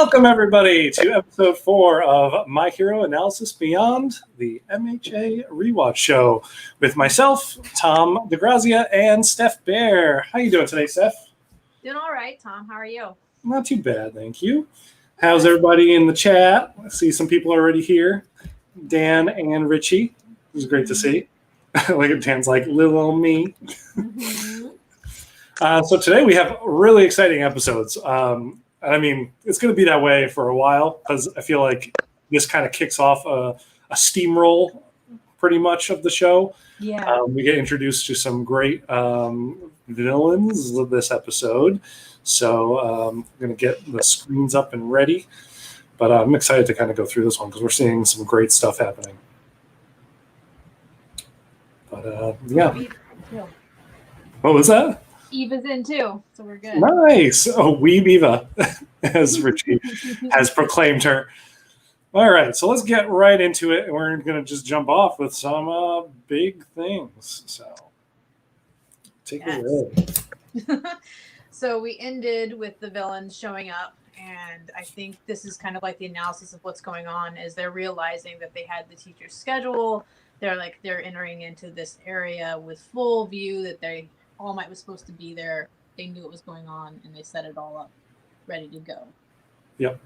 Welcome, everybody, to episode 4 of My Hero Analysis Beyond, the MHA Rewatch Show, with myself, Tom DeGrazia, and Steph Bear. How you doing today, Steph? Doing all right, Tom. How are you? Not too bad, thank you. How's everybody in the chat? I see some people already here. Dan and Richie. It was great to see. Like Dan's like, little old me. So today we have really exciting episodes. I mean, it's going to be that way for a while because I feel like this kind of kicks off a steamroll pretty much of the show. Yeah. We get introduced to some great villains of this episode. So I'm going to get the screens up and ready. But I'm excited to kind of go through this one because we're seeing some great stuff happening. But yeah. What was that? Eva's in too, so we're good. Nice. Oh, Weeb Eva, as Richie has proclaimed her. All right, so let's get right into it. And we're going to just jump off with some big things. So take it away. So we ended with the villains showing up, and I think this is kind of like the analysis of what's going on is they're realizing that they had the teacher's schedule. They're entering into this area with full view that All Might was supposed to be there. They knew what was going on, and they set it all up, ready to go. Yep.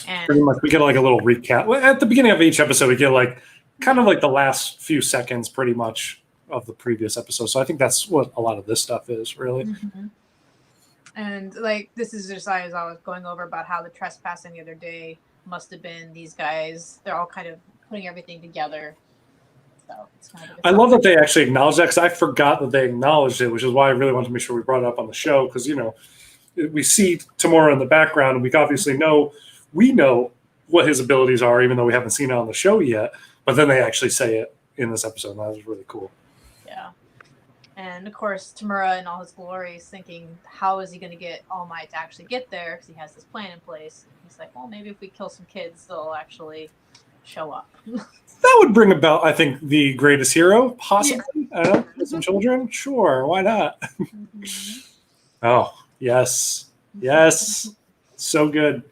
And pretty much, we get like a little recap. At the beginning of each episode, we get like kind of like the last few seconds, pretty much, of the previous episode. So I think that's what a lot of this stuff is, really. Mm-hmm. And like this is just as I was going over about how the trespassing the other day must have been these guys. They're all kind of putting everything together. So it's kind of I love that they actually acknowledge that because I forgot that they acknowledged it, which is why I really wanted to make sure we brought it up on the show because, you know, we see Tamura in the background and we obviously know what his abilities are, even though we haven't seen it on the show yet. But then they actually say it in this episode, and that was really cool. Yeah. And, of course, Tamura in all his glory is thinking, how is he going to get All Might to actually get there because he has this plan in place. And he's like, well, maybe if we kill some kids, they'll actually show up. That would bring about, I think, the greatest hero, possibly. Yeah. I don't know, some children? Sure, why not? Mm-hmm. Oh, yes. Yes. So good.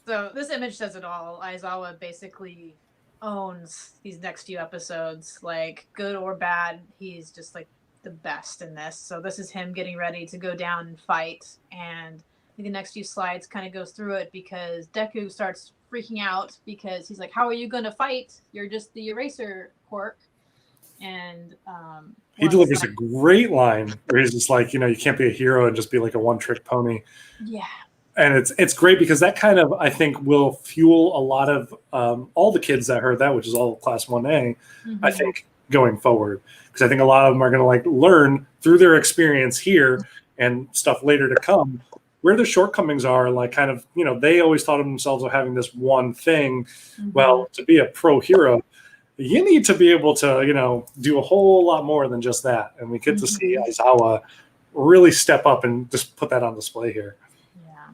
So this image says it all. Aizawa basically owns these next few episodes. Like, good or bad, he's just, like, the best in this. So this is him getting ready to go down and fight. And the next few slides kind of goes through it because Deku starts freaking out because he's like, how are you going to fight? You're just the eraser quirk. And he delivers a great line where he's just like, you know, you can't be a hero and just be like a one-trick pony. Yeah. And it's great because that kind of, I think, will fuel a lot of all the kids that heard that, which is all Class 1A, mm-hmm. I think, going forward. Because I think a lot of them are going to like learn through their experience here and stuff later to come where the shortcomings are, like kind of, you know, they always thought of themselves as having this one thing. Mm-hmm. Well, to be a pro hero, you need to be able to, you know, do a whole lot more than just that. And we get mm-hmm. to see Aizawa really step up and just put that on display here. Yeah.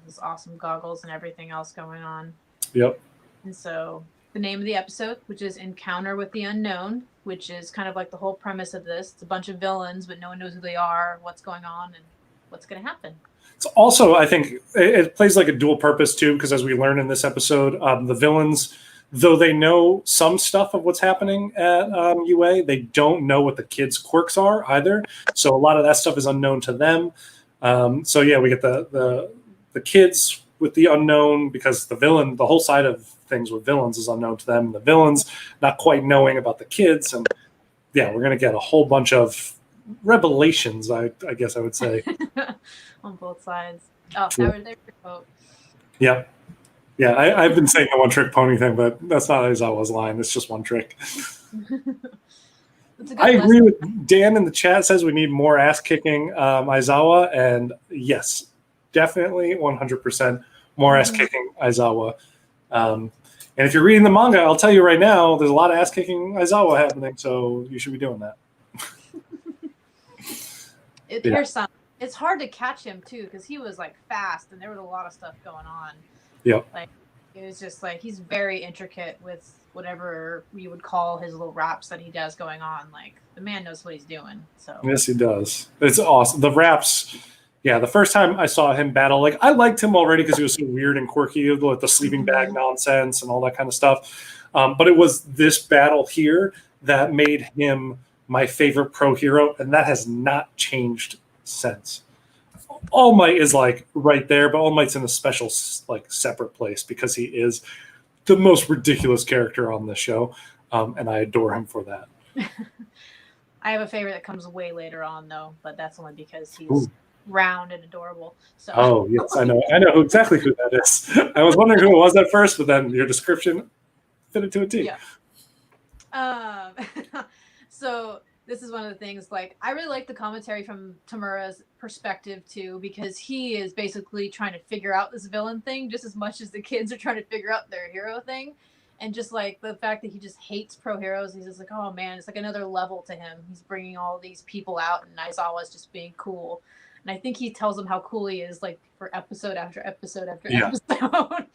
These awesome goggles and everything else going on. Yep. And so the name of the episode, which is Encounter with the Unknown, which is kind of like the whole premise of this. It's a bunch of villains, but no one knows who they are, what's going on, and what's going to happen. It's also, I think, it plays like a dual purpose, too, because as we learn in this episode, the villains, though they know some stuff of what's happening at UA, they don't know what the kids' quirks are either. So a lot of that stuff is unknown to them. So, yeah, we get the kids with the unknown because the villain, the whole side of things with villains is unknown to them. And the villains not quite knowing about the kids. And, yeah, we're going to get a whole bunch of revelations, I guess I would say. On both sides. Oh, that was their quote. Yeah. Yeah, I've been saying the one-trick pony thing, but that's not Aizawa's line. It's just one trick. I agree with Dan in the chat says we need more ass-kicking Aizawa, and yes, definitely 100% more ass-kicking Aizawa. And if you're reading the manga, I'll tell you right now, there's a lot of ass-kicking Aizawa happening, so you should be doing that. It's hard to catch him too because he was like fast and there was a lot of stuff going on. Yep. Like it was just like he's very intricate with whatever we would call his little raps that he does going on. Like the man knows what he's doing. So yes, he does. It's awesome. The raps Yeah, the first time I saw him battle, like I liked him already because he was so weird and quirky with the sleeping bag nonsense and all that kind of stuff. But it was this battle here that made him my favorite pro hero, and that has not changed since. All Might is like right there, but All Might's in a special like separate place because he is the most ridiculous character on this show, and I adore him for that. I have a favorite that comes way later on though, but that's only because he's Ooh. round and adorable. So. Oh yes, I know exactly who that is. I was wondering who it was at first, but then your description fit it to a T. Yeah. So this is one of the things, like, I really like the commentary from Tamura's perspective too, because he is basically trying to figure out this villain thing just as much as the kids are trying to figure out their hero thing. And just like the fact that he just hates pro heroes, he's just like, oh man, it's like another level to him. He's bringing all these people out, and Aizawa's just being cool. And I think he tells them how cool he is, like for episode after episode after episode.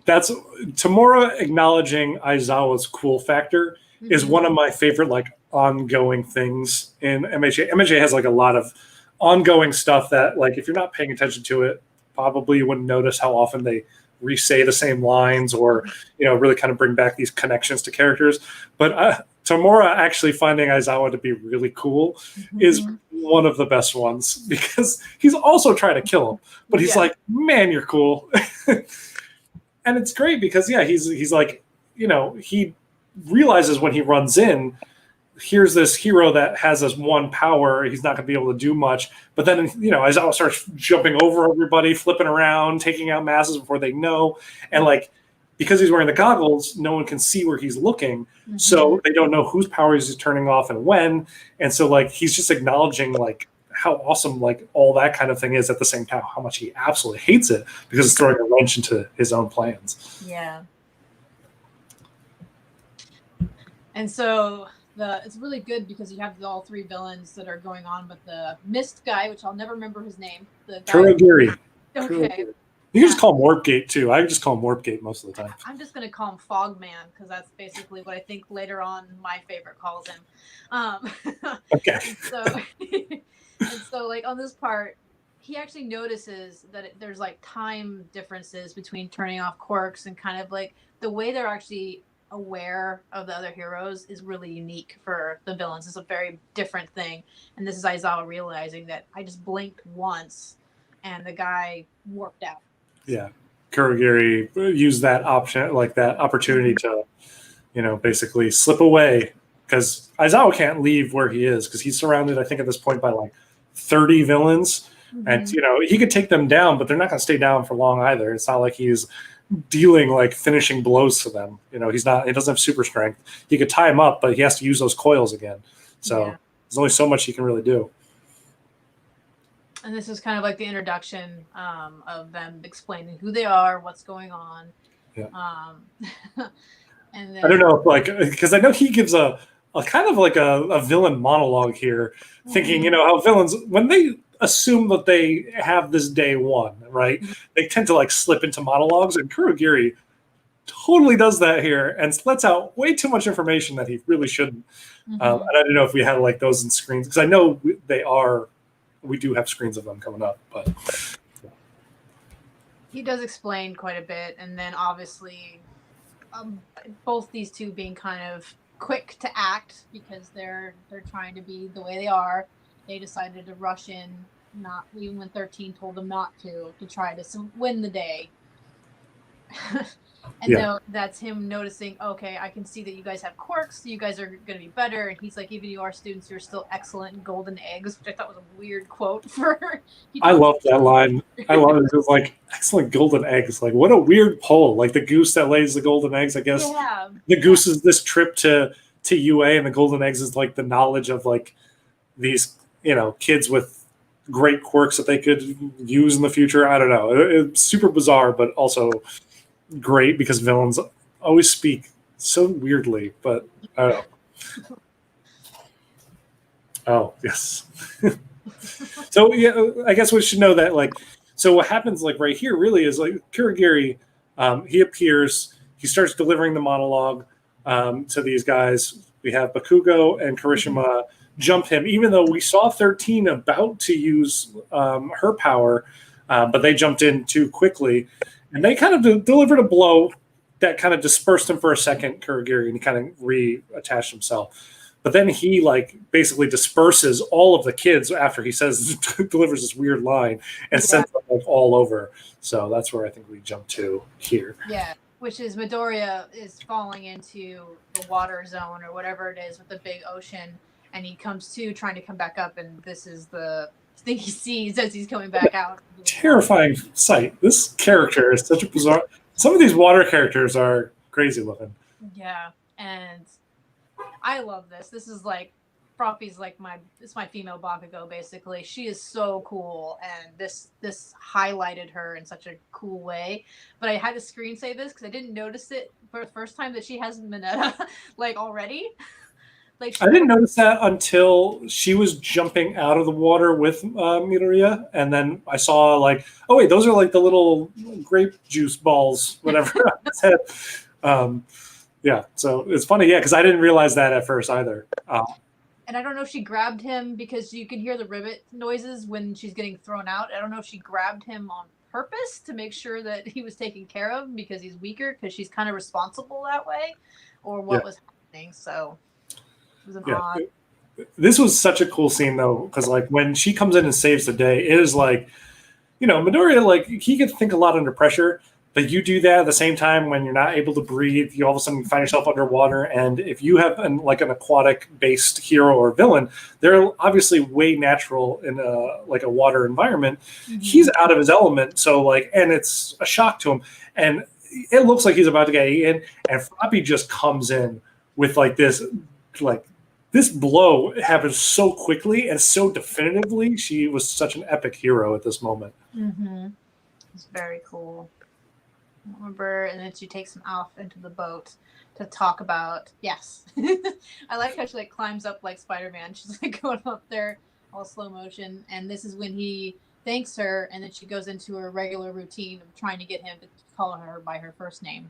That's Tamura acknowledging Aizawa's cool factor is one of my favorite like ongoing things in MHA. MHA has like a lot of ongoing stuff that, like, if you're not paying attention to it, probably you wouldn't notice how often they re-say the same lines or, really kind of bring back these connections to characters. But Tamura actually finding Aizawa to be really cool is one of the best ones, because he's also trying to kill him, but he's like, man, you're cool. And it's great because, he's like, he realizes when he runs in, here's this hero that has this one power. He's not going to be able to do much. But then, Aizawa starts jumping over everybody, flipping around, taking out masses before they know. And like, because he's wearing the goggles, no one can see where he's looking. So they don't know whose powers he's turning off and when. And so like, he's just acknowledging like how awesome, like all that kind of thing is, at the same time, how much he absolutely hates it because it's throwing a wrench into his own plans. Yeah. And so it's really good because you have all three villains that are going on, but the mist guy, which I'll never remember his name. Kurogiri. Okay. You can just call him Warpgate too. I just call him Warpgate most of the time. I'm just going to call him Fogman because that's basically what I think later on my favorite calls him. Okay. And so like on this part, he actually notices that there's like time differences between turning off quirks, and kind of like the way they're actually aware of the other heroes is really unique for the villains. It's a very different thing. And this is Aizawa realizing that I just blinked once and the guy warped out. Yeah. Kurogiri used that option, like that opportunity to, basically slip away, because Aizawa can't leave where he is because he's surrounded, I think at this point, by like 30 villains. And, he could take them down, but they're not going to stay down for long either. It's not like he's dealing like finishing blows to them. He doesn't have super strength. He could tie him up, but he has to use those coils again. So there's only so much he can really do. And this is kind of like the introduction of them explaining who they are, what's going on. Yeah. And then, I don't know, like, because I know he gives a kind of like a villain monologue here, thinking, how villains, when they assume that they have this day one, right? They tend to like slip into monologues, and Kurogiri totally does that here and lets out way too much information that he really shouldn't. And I don't know if we had like those in screens, because I know we do have screens of them coming up, but he does explain quite a bit. And then obviously both these two being kind of quick to act because they're trying to be the way they are. They decided to rush in, not even when 13 told them not to try to win the day. And that's him noticing, okay, I can see that you guys have quirks, so you guys are going to be better. And he's like, even you are students, you're still excellent golden eggs, which I thought was a weird quote for... I love that line. I love it. It was like, excellent golden eggs. Like, what a weird poll. Like, the goose that lays the golden eggs, I guess. Yeah. The goose is this trip to UA, and the golden eggs is like the knowledge of like these, kids with great quirks that they could use in the future. I don't know. It's super bizarre, but also great because villains always speak so weirdly, but I don't know. Oh, yes. So, I guess we should know that, like, so what happens, like, right here really is, like, Kurogiri, he appears, he starts delivering the monologue to these guys. We have Bakugo and Kirishima jump him, even though we saw 13 about to use her power, but they jumped in too quickly. And they kind of delivered a blow that kind of dispersed him for a second, Kurogiri, and he kind of reattached himself. But then he like basically disperses all of the kids after he says delivers this weird line and sends them like all over. So that's where I think we jump to here. Yeah, which is Midoriya is falling into the water zone or whatever it is with the big ocean, and he comes to trying to come back up, and this is the thing he sees as he's coming back out. Terrifying sight. This character is such a bizarre. Some of these water characters are crazy looking. Yeah, and I love this. This is like Froppy's like it's my female Bakugo basically. She is so cool, and this highlighted her in such a cool way. But I had to screen save this because I didn't notice it for the first time that she has Mineta like already. Like I didn't notice that until she was jumping out of the water with Midoriya, and then I saw like, oh wait, those are like the little grape juice balls, whatever. Yeah, so it's funny, yeah, because I didn't realize that at first either. And I don't know if she grabbed him because you can hear the rivet noises when she's getting thrown out. I don't know if she grabbed him on purpose to make sure that he was taken care of because he's weaker, because she's kind of responsible that way, or what was happening. So it was an odd. This was such a cool scene though, because like when she comes in and saves the day, it is like, you know, Midoriya, like he can think a lot under pressure. But you do that at the same time when you're not able to breathe. You all of a sudden find yourself underwater, and if you have an aquatic-based hero or villain, they're obviously way natural in a water environment. Mm-hmm. He's out of his element, so like, and it's a shock to him, and it looks like he's about to get eaten, and Floppy just comes in with this blow happens so quickly and so definitively. She was such an epic hero at this moment. Mm-hmm. It's very cool. Remember, and then she takes him off into the boat to talk about I like how she like climbs up like Spider-Man. She's like going up there all slow motion, and this is when he thanks her, and then she goes into her regular routine of trying to get him to call her by her first name.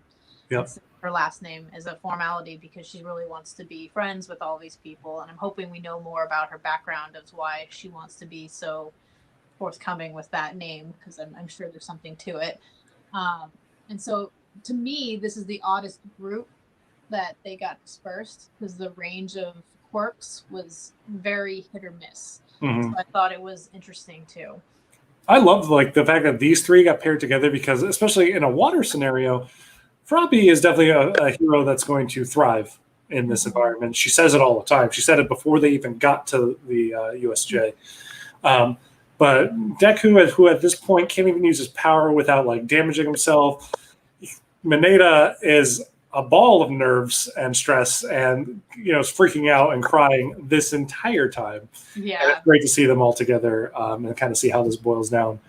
Yep. Her last name is a formality because she really wants to be friends with all these people, and I'm hoping we know more about her background as why she wants to be so forthcoming with that name, because I'm sure there's something to it. And so, to me, this is the oddest group that they got dispersed because the range of quirks was very hit or miss. Mm-hmm. So I thought it was interesting too. I love like the fact that these three got paired together because, especially in a water scenario, Froppy is definitely a hero that's going to thrive in this environment. She says it all the time. She said it before they even got to the USJ. But Deku, who at this point can't even use his power without like damaging himself. Mineta is a ball of nerves and stress, and is freaking out and crying this entire time. Yeah, and it's great to see them all together and kind of see how this boils down.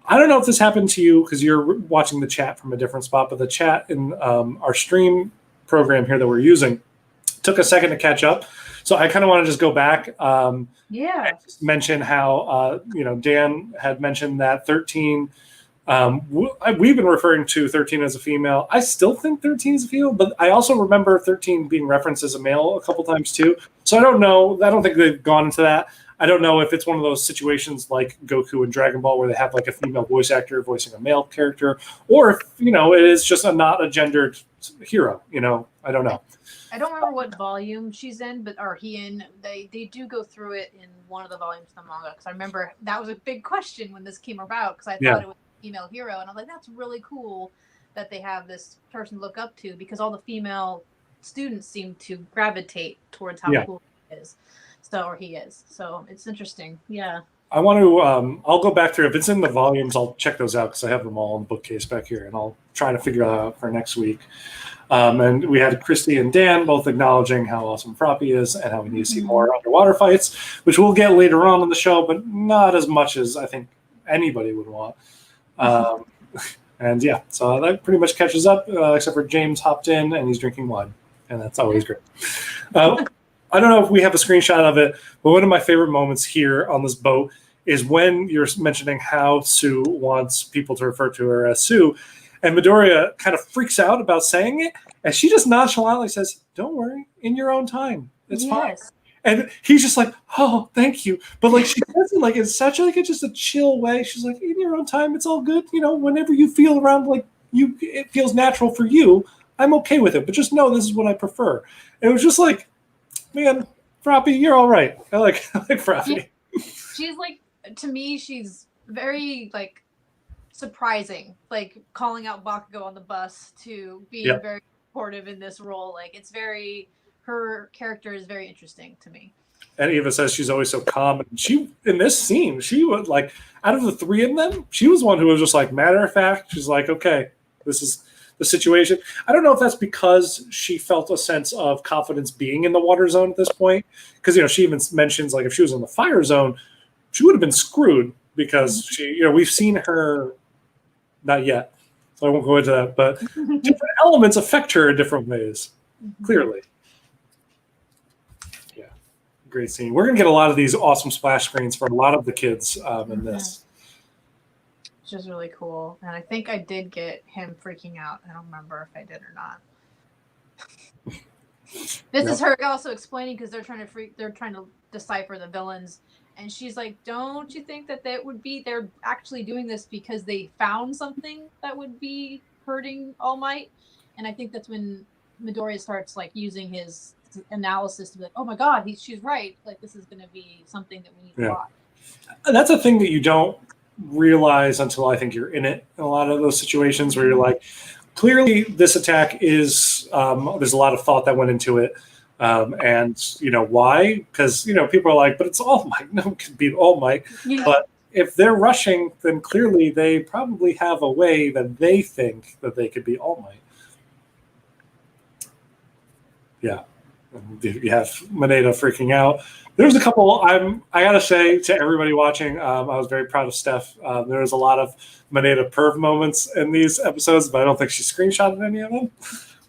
I don't know if this happened to you because you're watching the chat from a different spot, but the chat in our stream program here that we're using took a second to catch up. So I kind of want to just go back. And just mention how Dan had mentioned that 13. We've been referring to 13 as a female. I still think 13 is a female, but I also remember 13 being referenced as a male a couple times too. So I don't know. I don't think they've gone into that. I don't know if it's one of those situations like Goku and Dragon Ball where they have like a female voice actor voicing a male character, or if it is just not a gendered hero. I don't know. I don't remember what volume she's in, they do go through it in one of the volumes of the manga, because I remember that was a big question when this came about, because I thought it was a female hero, and I was like, that's really cool that they have this person to look up to, because all the female students seem to gravitate towards how cool he is. So it's interesting. Yeah. I want to, I'll go back through. If it's in the volumes, I'll check those out because I have them all in the bookcase back here, and I'll try to figure that out for next week. And we had Christy and Dan both acknowledging how awesome Froppy is and how we need to see more underwater fights, which we'll get later on in the show, but not as much as I think anybody would want. And so that pretty much catches up, except for James hopped in and he's drinking wine, and that's always great. I don't know if we have a screenshot of it, but one of my favorite moments here on this boat is when you're mentioning how Sue wants people to refer to her as Sue, and Midoriya kind of freaks out about saying it, and she just nonchalantly says, "Don't worry, in your own time, it's fine." And he's just like, oh, thank you. But like she says it like in such like just a chill way. She's like, in your own time, it's all good. Whenever you feel around like it feels natural for you, I'm okay with it. But just know this is what I prefer. And it was just like, man, Froppy, you're all right. I like Froppy. Yeah. She's like, to me, she's very like surprising, like calling out Bakugo on the bus to being very supportive in this role. Like her character is very interesting to me. And Eva says she's always so calm. And she, in this scene, she was like, out of the three of them, she was one who was just like matter of fact. She's like, okay, this is the situation. I don't know if that's because she felt a sense of confidence being in the water zone at this point. Because, she even mentions like if she was in the fire zone, she would have been screwed because we've seen her, not yet. So I won't go into that, but different elements affect her in different ways, clearly. Great scene. We're going to get a lot of these awesome splash screens from a lot of the kids in this. Which is really cool. And I think I did get him freaking out. I don't remember if I did or not. This is her also explaining because they're trying to decipher the villains. And she's like, don't you think that they're actually doing this because they found something that would be hurting All Might? And I think that's when Midoriya starts like using his analysis to be like, oh my god, she's right, like this is going to be something that we need to watch. That's a thing that you don't realize until I think you're in it in a lot of those situations where you're like, clearly this attack is there's a lot of thought that went into it, and why, because people are like, but it's All Might, no one can beat All Might. But if they're rushing, then clearly they probably have a way that they think that they could beat All Might. You have Mineta freaking out. There's a couple. I gotta say to everybody watching, I was very proud of Steph. There was a lot of Mineta perv moments in these episodes, but I don't think she screenshotted any of them.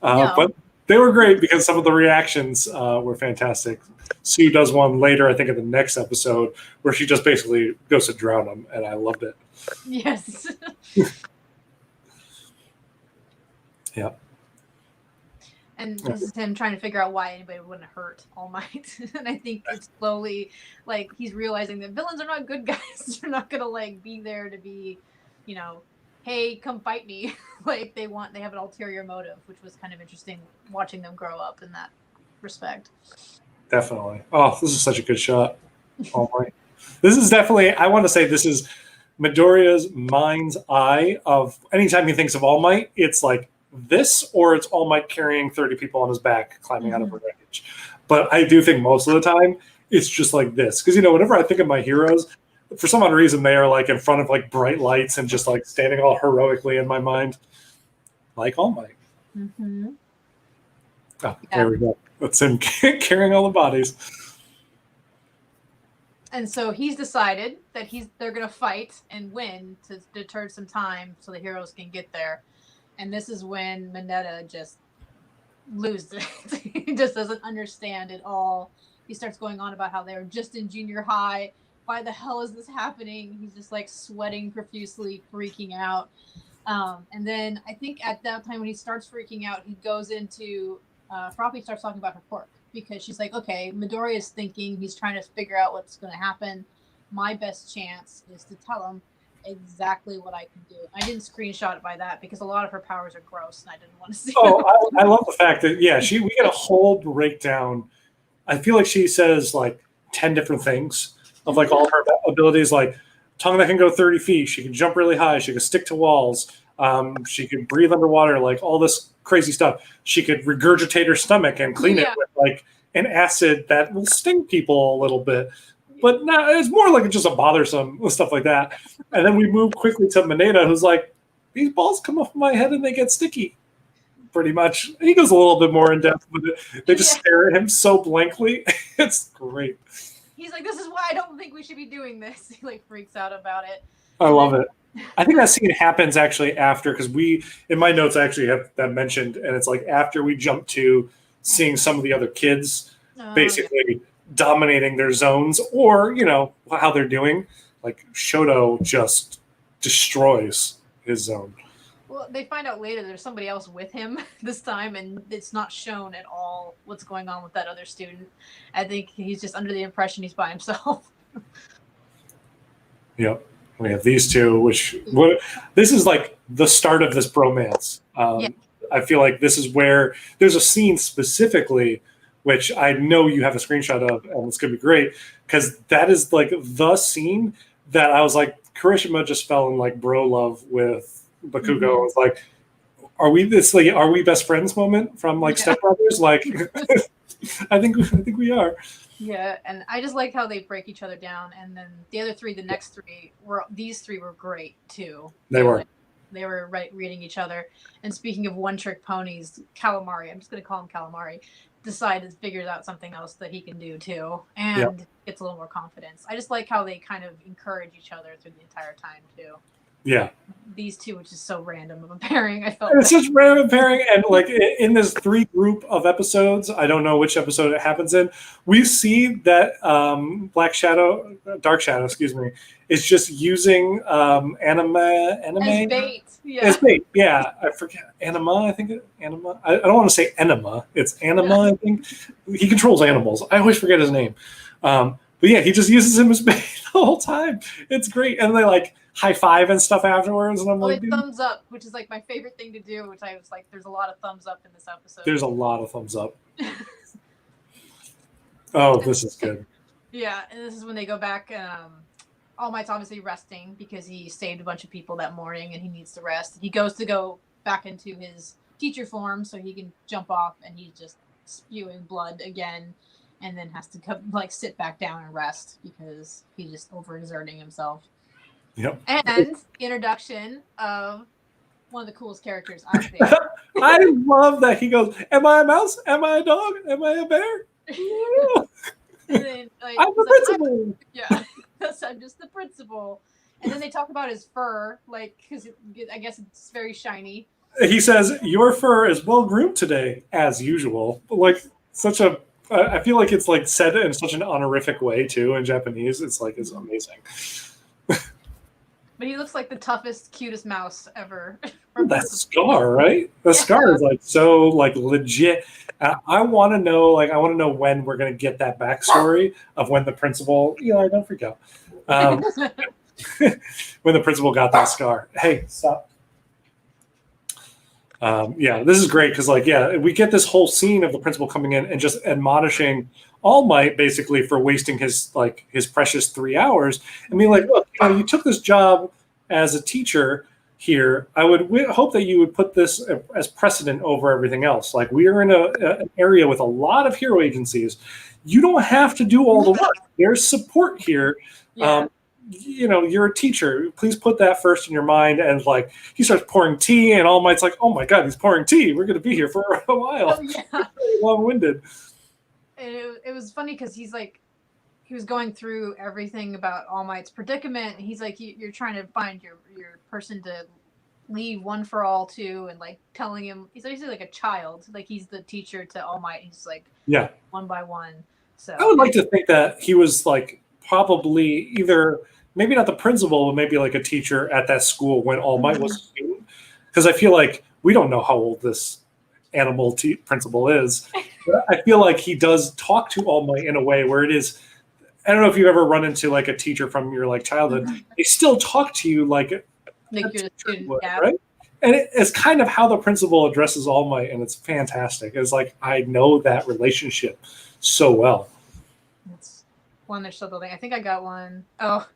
No. But they were great because some of the reactions were fantastic. Sue does one later, I think, in the next episode, where she just basically goes to drown him, and I loved it. Yes. Yeah. And this is him trying to figure out why anybody wouldn't hurt All Might. And I think it's slowly, like, he's realizing that villains are not good guys. They're not going to, like, be there to be, hey, come fight me. Like, they have an ulterior motive, which was kind of interesting watching them grow up in that respect. Definitely. Oh, this is such a good shot. All Might. This is definitely, I want to say this is Midoriya's mind's eye of anytime he thinks of All Might, it's like, this, or it's All Might carrying 30 people on his back climbing out of a wreckage. But I do think most of the time it's just like this, because whenever I think of my heroes, for some odd reason they are like in front of like bright lights and just like standing all heroically in my mind, like All Might. There we go. That's him carrying all the bodies. And so he's decided that they're going to fight and win to deter some time so the heroes can get there. And this is when Mineta just loses it. He just doesn't understand it all. He starts going on about how they were just in junior high. Why the hell is this happening? He's just like sweating profusely, freaking out. And then I think at that time when he starts freaking out, he goes into Froppy starts talking about her quirk because she's like, okay, Midoriya is thinking, he's trying to figure out what's going to happen. My best chance is to tell him exactly what I can do. I didn't screenshot it by that because a lot of her powers are gross and I didn't want to see them. I love the fact that we get a whole breakdown. I feel like she says like 10 different things of like all her abilities, like tongue that can go 30 feet, she can jump really high, she can stick to walls, she can breathe underwater, like all this crazy stuff. She could regurgitate her stomach and clean it with like an acid that will sting people a little bit. But no, it's more like just a bothersome stuff like that. And then we move quickly to Mineta, who's like, these balls come off my head and they get sticky. Pretty much. He goes a little bit more in depth with it. They just stare at him so blankly. It's great. He's like, this is why I don't think we should be doing this. He like freaks out about it. I love it. I think that scene happens actually after, because in my notes, I actually have that mentioned, and it's like after we jump to seeing some of the other kids basically dominating their zones, or how they're doing. Like Shoto just destroys his zone. Well, they find out later there's somebody else with him this time, and it's not shown at all what's going on with that other student. I think he's just under the impression he's by himself. Yep. We have these two, this is like the start of this bromance. Yeah. I feel like this is where there's a scene specifically, which I know you have a screenshot of, and it's going to be great, because that is like the scene that I was like, Kirishima just fell in like bro love with Bakugo. Mhm. It's like, are we best friends moment from like Step Brothers? Like, I think we are. Yeah, and I just like how they break each other down, and then the next three these three were great too. They were. Like, they were reading each other. And speaking of one-trick ponies, Calamari, I'm just going to call him Calamari, figures out something else that he can do too, and gets a little more confidence. I just like how they kind of encourage each other through the entire time too. Yeah. These two, which is so random of a pairing. I felt it's such random pairing, and like in this 3 group of episodes, I don't know which episode it happens in. We see that Dark Shadow, excuse me, is just using anime as bait. Yeah. As bait. Yeah, I forget anima. I think anima. I don't want to say enema. It's anima. I think he controls animals. I always forget his name. But yeah, he just uses him as bait the whole time. It's great, and they like high five and stuff afterwards, and I'm like, thumbs up, which is like my favorite thing to do, which I was like, there's a lot of thumbs up in this episode. There's a lot of thumbs up. Oh, this is good. Yeah, and this is when they go back. All Might's obviously resting because he saved a bunch of people that morning and he needs to rest. He goes to go back into his teacher form so he can jump off, and he's just spewing blood again, and then has to come, like, sit back down and rest because he's just overexerting himself. Yep. And introduction of one of the coolest characters, I think. I love that he goes, "Am I a mouse? Am I a dog? Am I a bear?" And then, like, I'm the principal. Yeah, I'm just the principal. And then they talk about his fur, like, because I guess it's very shiny. He says, "Your fur is well groomed today, as usual." Like, such a. I feel like it's like said in such an honorific way too in Japanese. It's like it's amazing. But he looks like the toughest, cutest mouse ever. That scar, right? The scar is like so like legit. I want to know, when we're gonna get that backstory of when the principal. Eli, don't freak out. When the principal got that scar. Hey, stop. Yeah, this is great because, we get this whole scene of the principal coming in and just admonishing All Might basically for wasting his precious 3 hours and being like, "Look, you took this job as a teacher here. I would hope that you would put this as precedent over everything else. Like, we are in an area with a lot of hero agencies. You don't have to do all the work. There's support here." Yeah. You're a teacher. Please put that first in your mind. And like, he starts pouring tea, and All Might's like, "Oh my God, he's pouring tea. We're going to be here for a while." Oh, yeah. Long-winded. And it was funny because he was going through everything about All Might's predicament. And he's like, you're trying to find your person to leave One for All to, and like telling him, he's basically like a child. Like, he's the teacher to All Might. He's like, yeah, one by one. So I would like to think that he was like probably either maybe not the principal, but maybe like a teacher at that school when All Might was a student. Because I feel like we don't know how old this animal principal is. But I feel like he does talk to All Might in a way where it is. I don't know if you've ever run into like a teacher from your like childhood. They still talk to you like you're the student, would, yeah. right? And it's kind of how the principal addresses All Might, and it's fantastic. It's like, I know that relationship so well. It's one there's still building. I think I got one. Oh,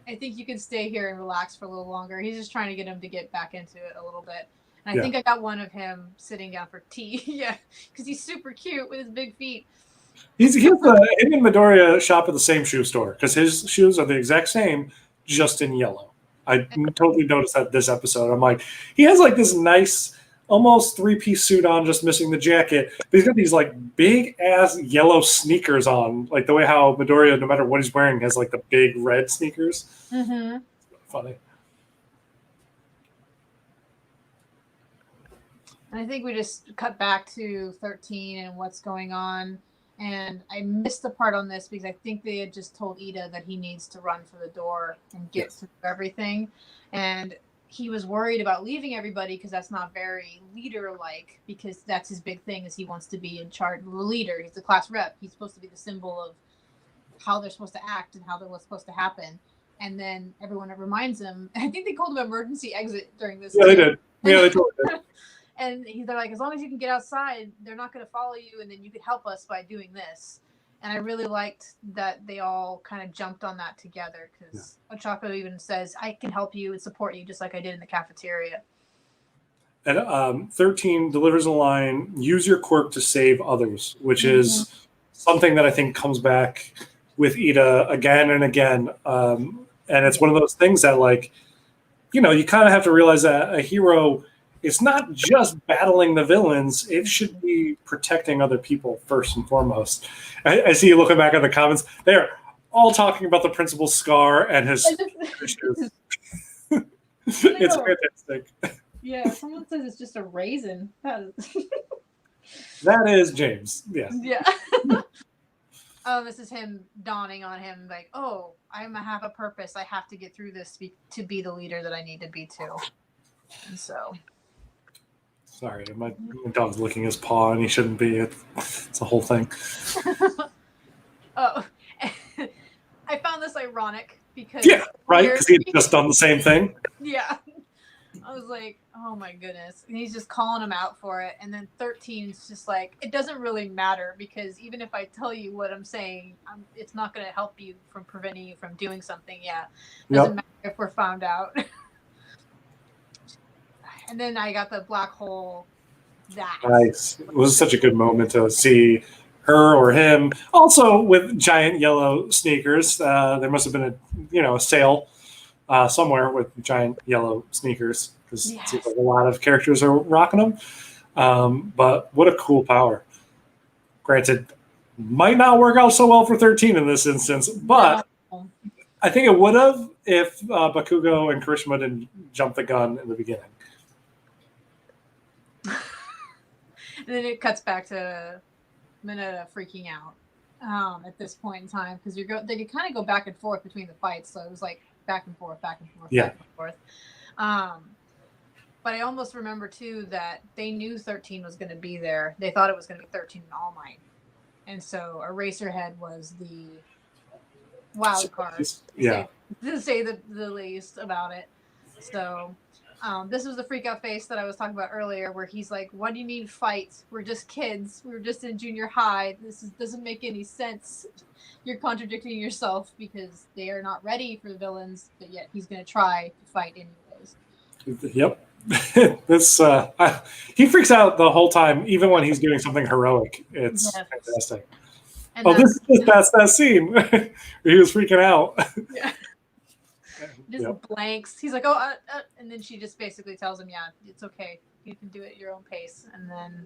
I think you can stay here and relax for a little longer. He's just trying to get him to get back into it a little bit. And I think I got one of him sitting down for tea. Yeah, because he's super cute with his big feet. Him and Midoriya shop at the same shoe store because his shoes are the exact same, just in yellow. I totally noticed that this episode. I'm like, he has like this nice, almost 3-piece suit on, just missing the jacket. But he's got these like big ass yellow sneakers on, like the way how Midoriya, no matter what he's wearing, has like the big red sneakers. Mm-hmm. Funny. And I think we just cut back to 13 and what's going on. And I missed the part on this because I think they had just told Ida that he needs to run for the door and get through everything. And he was worried about leaving everybody because that's not very leader-like, because that's his big thing, is he wants to be in charge, the leader. He's the class rep. He's supposed to be the symbol of how they're supposed to act and how they're what's supposed to happen. And then everyone reminds him. I think they called him emergency exit during this. Yeah, they did. Yeah, they totally did. And they're like, as long as you can get outside, they're not going to follow you, and then you could help us by doing this. And I really liked that they all kind of jumped on that together, because Ochako even says, I can help you and support you just like I did in the cafeteria. And 13 delivers a line, use your quirk to save others, which is something that I think comes back with Ida again and again. And it's one of those things that, like, you know, you kind of have to realize that a hero, it's not just battling the villains. It should be protecting other people first and foremost. I see you looking back at the comments. They're all talking about the principal's scar and his issues. It's fantastic. Yeah, someone says it's just a raisin. That is James. Yes. Yeah. Oh, this is him dawning on him, like, oh, I have a purpose. I have to get through this to be the leader that I need to be too. And so. Sorry, my dog's licking his paw, and he shouldn't be. It's a whole thing. Oh, I found this ironic because right, because he had just done the same thing. Yeah, I was like, oh my goodness, and he's just calling him out for it, and then 13 is just like, it doesn't really matter, because even if I tell you what I'm saying, it's not going to help you from preventing you from doing something. Yeah, doesn't matter if we're found out. And then I got the black hole. Nice. It was such a good moment to see her or him. Also with giant yellow sneakers. There must have been a sale somewhere with giant yellow sneakers, because it seems like a lot of characters are rocking them. But what a cool power. Granted, might not work out so well for 13 in this instance, but I think it would have if Bakugo and Karishima didn't jump the gun in the beginning. And then it cuts back to Mineta freaking out at this point in time, because they could kind of go back and forth between the fights, so it was like back and forth, back and forth, back and forth. But I almost remember too that they knew 13 was going to be there. They thought it was going to be 13 and All Might, and so Eraserhead was the wild card. To say the least about it. So. This was the freak out face that I was talking about earlier, where he's like, what do you mean fight? We're just kids. We were just in junior high. Doesn't make any sense. You're contradicting yourself, because they are not ready for the villains, but yet he's going to try to fight anyways. Yep. He freaks out the whole time, even when he's doing something heroic. It's fantastic. And this is just that scene where he was freaking out. Yeah. Just blanks. He's like, and then she just basically tells him, yeah, it's okay. You can do it at your own pace. And then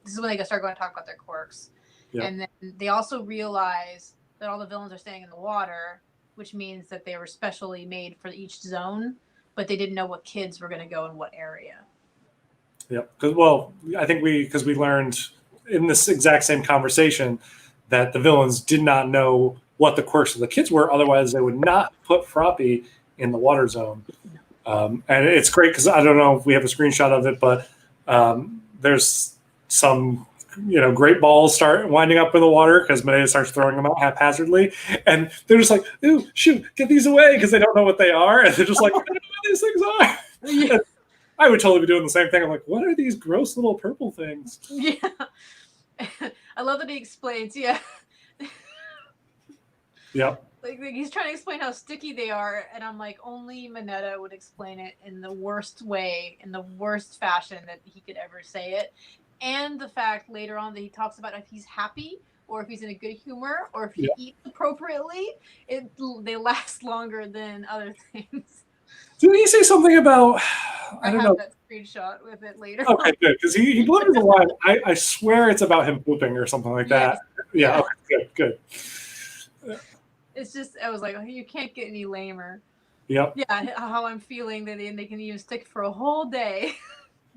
this is when they start going to talk about their quirks. Yep. And then they also realize that all the villains are staying in the water, which means that they were specially made for each zone, but they didn't know what kids were going to go in what area. Yep. I think because we learned in this exact same conversation that the villains did not know what the quirks of the kids were. Otherwise, they would not put Froppy in the water zone. And it's great because I don't know if we have a screenshot of it, but there's some, great balls start winding up in the water because Mineta starts throwing them out haphazardly. And they're just like, ooh, shoot, get these away, because they don't know what they are. And they're just like, I don't know what these things are. Yeah. I would totally be doing the same thing. I'm like, what are these gross little purple things? Yeah. I love that he explains, yeah. Yep. Like he's trying to explain how sticky they are, and I'm like, only Mineta would explain it in the worst way, in the worst fashion that he could ever say it. And the fact later on that he talks about if he's happy, or if he's in a good humor, or if he eats appropriately, they last longer than other things. Didn't he say something about? I don't know. That screenshot with it later. Okay, good, because he delivers a line. I swear it's about him pooping or something like that. Yeah. Okay, good. It's just, I was like, oh, you can't get any lamer. Yep. Yeah, how I'm feeling that they can even stick for a whole day.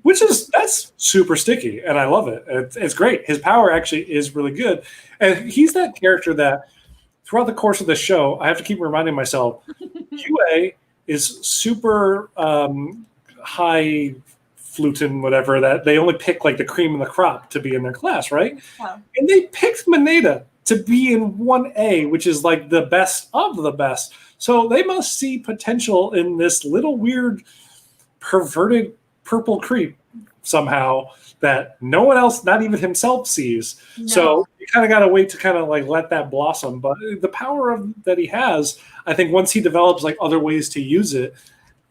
That's super sticky, and I love it. It's great. His power actually is really good, and he's that character that throughout the course of the show, I have to keep reminding myself, UA is super high flutin, whatever, that they only pick like the cream of the crop to be in their class, right? Yeah. And they picked Mineta to be in 1A, which is like the best of the best. So they must see potential in this little weird perverted purple creep somehow that no one else, not even himself, sees. No. So you kind of got to wait to kind of like let that blossom. But the power that he has, I think once he develops like other ways to use it,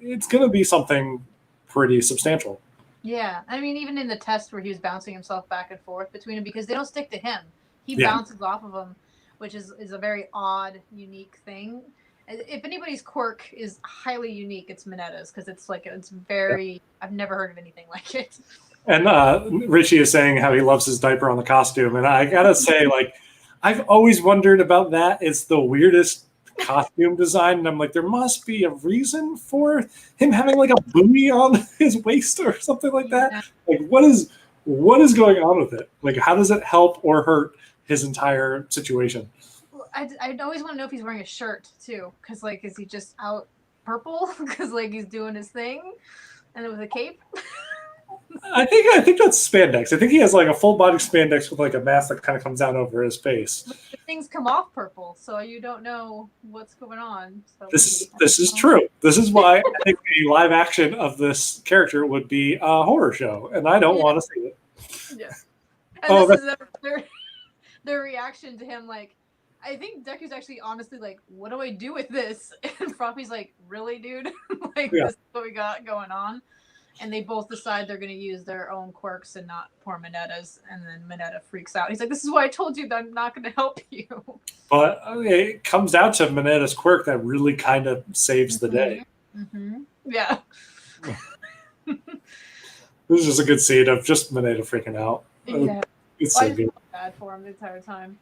it's going to be something pretty substantial. Yeah, I mean, even in the test where he was bouncing himself back and forth between them, because they don't stick to him. He bounces off of them, which is a very odd, unique thing. If anybody's quirk is highly unique, it's Mineta's, because it's very. I've never heard of anything like it. And Richie is saying how he loves his diaper on the costume, and I gotta say, like, I've always wondered about that. It's the weirdest costume design, and I'm like, there must be a reason for him having like a buoy on his waist or something like that. Like, what is going on with it? Like, how does it help or hurt his entire situation? I'd always want to know if he's wearing a shirt too, because like, is he just out purple because like he's doing his thing, and with a cape? I think that's spandex. I think he has like a full body spandex with like a mask that kind of comes down over his face. The things come off purple, so you don't know what's going on. So this is true. This is why I think a live action of this character would be a horror show, and I don't want to see it. Yeah. And this is their reaction to him. Like, I think Deku's actually honestly like, what do I do with this? And Froppy's like, really, dude? Like, this is what we got going on. And they both decide they're going to use their own quirks and not poor Mineta's. And then Mineta freaks out. He's like, this is why I told you that I'm not going to help you. But it comes down to Mineta's quirk that really kind of saves the day. Mm-hmm. Yeah. This is just a good scene of just Mineta freaking out. Yeah. It's so good. I felt bad for him the entire time.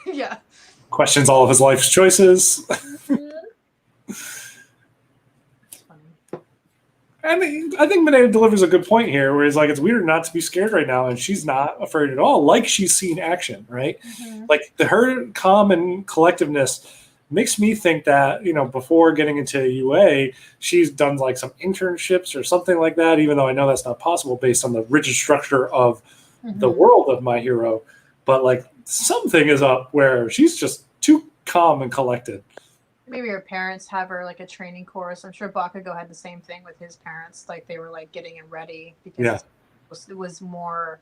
Yeah. Questions all of his life's choices. I think Mineta delivers a good point here, where he's like, it's weird not to be scared right now, and she's not afraid at all, like she's seen action, right? Mm-hmm. Like her calm and collectiveness makes me think that, you know, before getting into UA, she's done like some internships or something like that, even though I know that's not possible based on the rigid structure of the world of My Hero. But like something is up where she's just too calm and collected. Maybe her parents have her like a training course. I'm sure Bakugo had the same thing with his parents. Like they were like getting him ready because it was more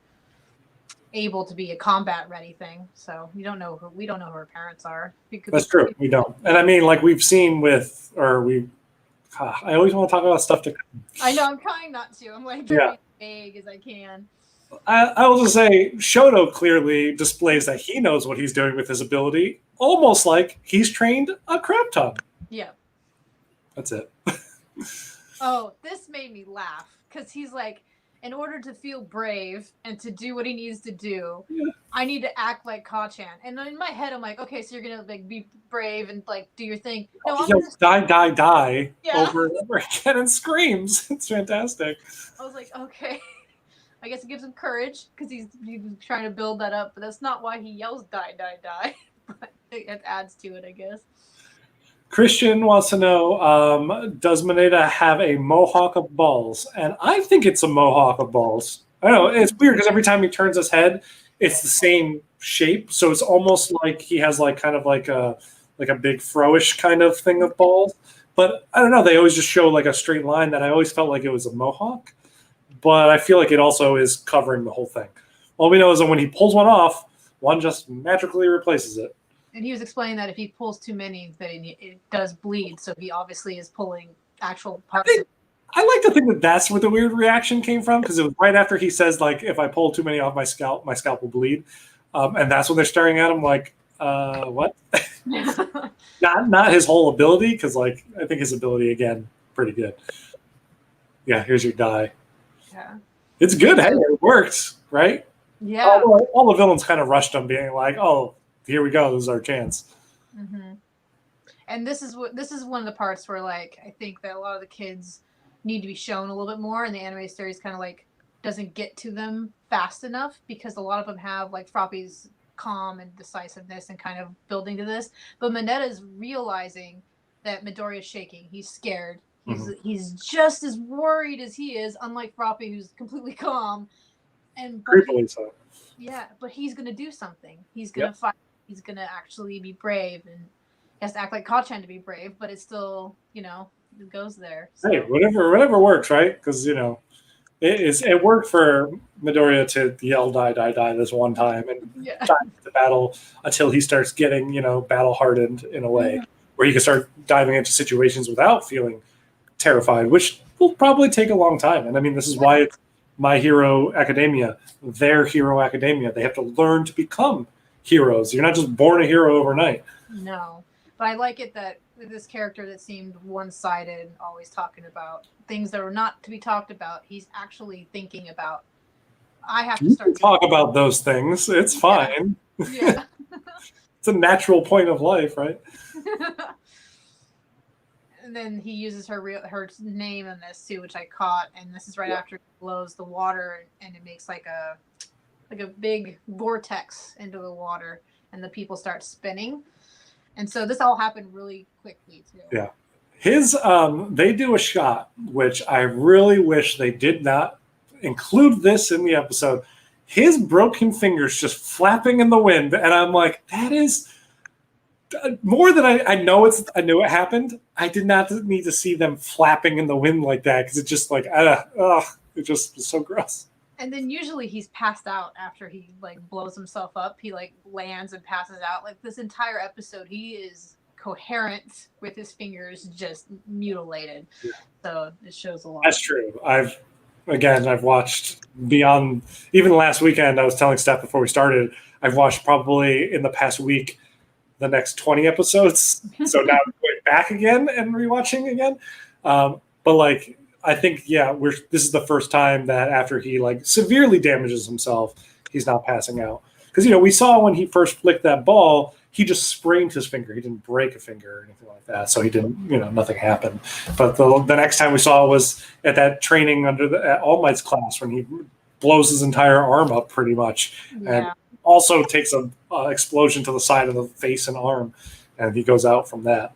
able to be a combat ready thing. So we don't know who her parents are. That's true. We don't. And I mean, like we've seen I always want to talk about stuff to. I know. I'm trying not to. I'm like as vague as I can. I will just say Shoto clearly displays that he knows what he's doing with his ability, almost like he's trained a crap ton. Yeah. That's it. Oh, this made me laugh because he's like, in order to feel brave and to do what he needs to do, I need to act like Ka-chan. And in my head, I'm like, okay, so you're gonna like be brave and like do your thing. No, he yells, die over and over again and screams. It's fantastic. I was like, okay. I guess it gives him courage because he's trying to build that up, but that's not why he yells die. But it adds to it, I guess. Christian wants to know, does Mineta have a mohawk of balls? And I think it's a mohawk of balls. I don't know, it's weird because every time he turns his head, it's the same shape. So it's almost like he has like kind of like a big fro-ish kind of thing of balls. But I don't know, they always just show like a straight line that I always felt like it was a mohawk. But I feel like it also is covering the whole thing. All we know is that when he pulls one off, one just magically replaces it. And he was explaining that if he pulls too many, that it does bleed. So he obviously is pulling actual parts. I like to think that that's where the weird reaction came from, because it was right after he says, like, if I pull too many off my scalp will bleed. And that's when they're staring at him like, what? not his whole ability, because, like, I think his ability, again, pretty good. Yeah, here's your die. Yeah. It's good. Hey, it worked, right? Yeah. All the villains kind of rushed him, being like, "Oh, here we go. This is our chance." Mm-hmm. And this is one of the parts where, like, I think that a lot of the kids need to be shown a little bit more, and the anime series kind of like doesn't get to them fast enough because a lot of them have like Froppy's calm and decisiveness and kind of building to this, but Mineta's realizing that Midoriya's shaking. He's scared. He's just as worried as he is, unlike Froppy, who's completely calm. Creepily so. Yeah, but he's gonna do something. He's gonna fight. He's gonna actually be brave, and he has to act like Kacchan to be brave. But it's still, it goes there. So. Hey, whatever works, right? Because it worked for Midoriya to yell "die, die, die" this one time and dive into battle until he starts getting battle hardened in a way where he can start diving into situations without feeling terrified, which will probably take a long time. And I mean, this is why it's My Hero Academia, their Hero Academia. They have to learn to become heroes. You're not just born a hero overnight. No, but I like it that this character that seemed one-sided, always talking about things that were not to be talked about, he's actually thinking about, I have to start. You can talk about those things. It's fine. Yeah. It's a natural point of life, right? And then he uses her name in this too, which I caught, and this is right after he blows the water, and it makes like a big vortex into the water, and the people start spinning. And so this all happened really quickly too. Yeah. They do a shot, which I really wish they did not include this in the episode. His broken fingers just flapping in the wind, and I'm like, that is more than I know. I knew it happened. I did not need to see them flapping in the wind like that because it's just like, it just was so gross. And then usually he's passed out after he blows himself up. He lands and passes out. This entire episode, he is coherent with his fingers just mutilated. Yeah. So it shows a lot. That's true. I've watched beyond even last weekend. I was telling Steph before we started, I've watched probably in the past week the next 20 episodes. So now I'm going back again and rewatching again. But I think, this is the first time that after he severely damages himself, he's not passing out. Because, we saw when he first flicked that ball, he just sprained his finger. He didn't break a finger or anything like that. So he didn't, nothing happened. But the next time we saw was at that training at All Might's class when he blows his entire arm up pretty much. Yeah. And also takes an explosion to the side of the face and arm. And he goes out from that.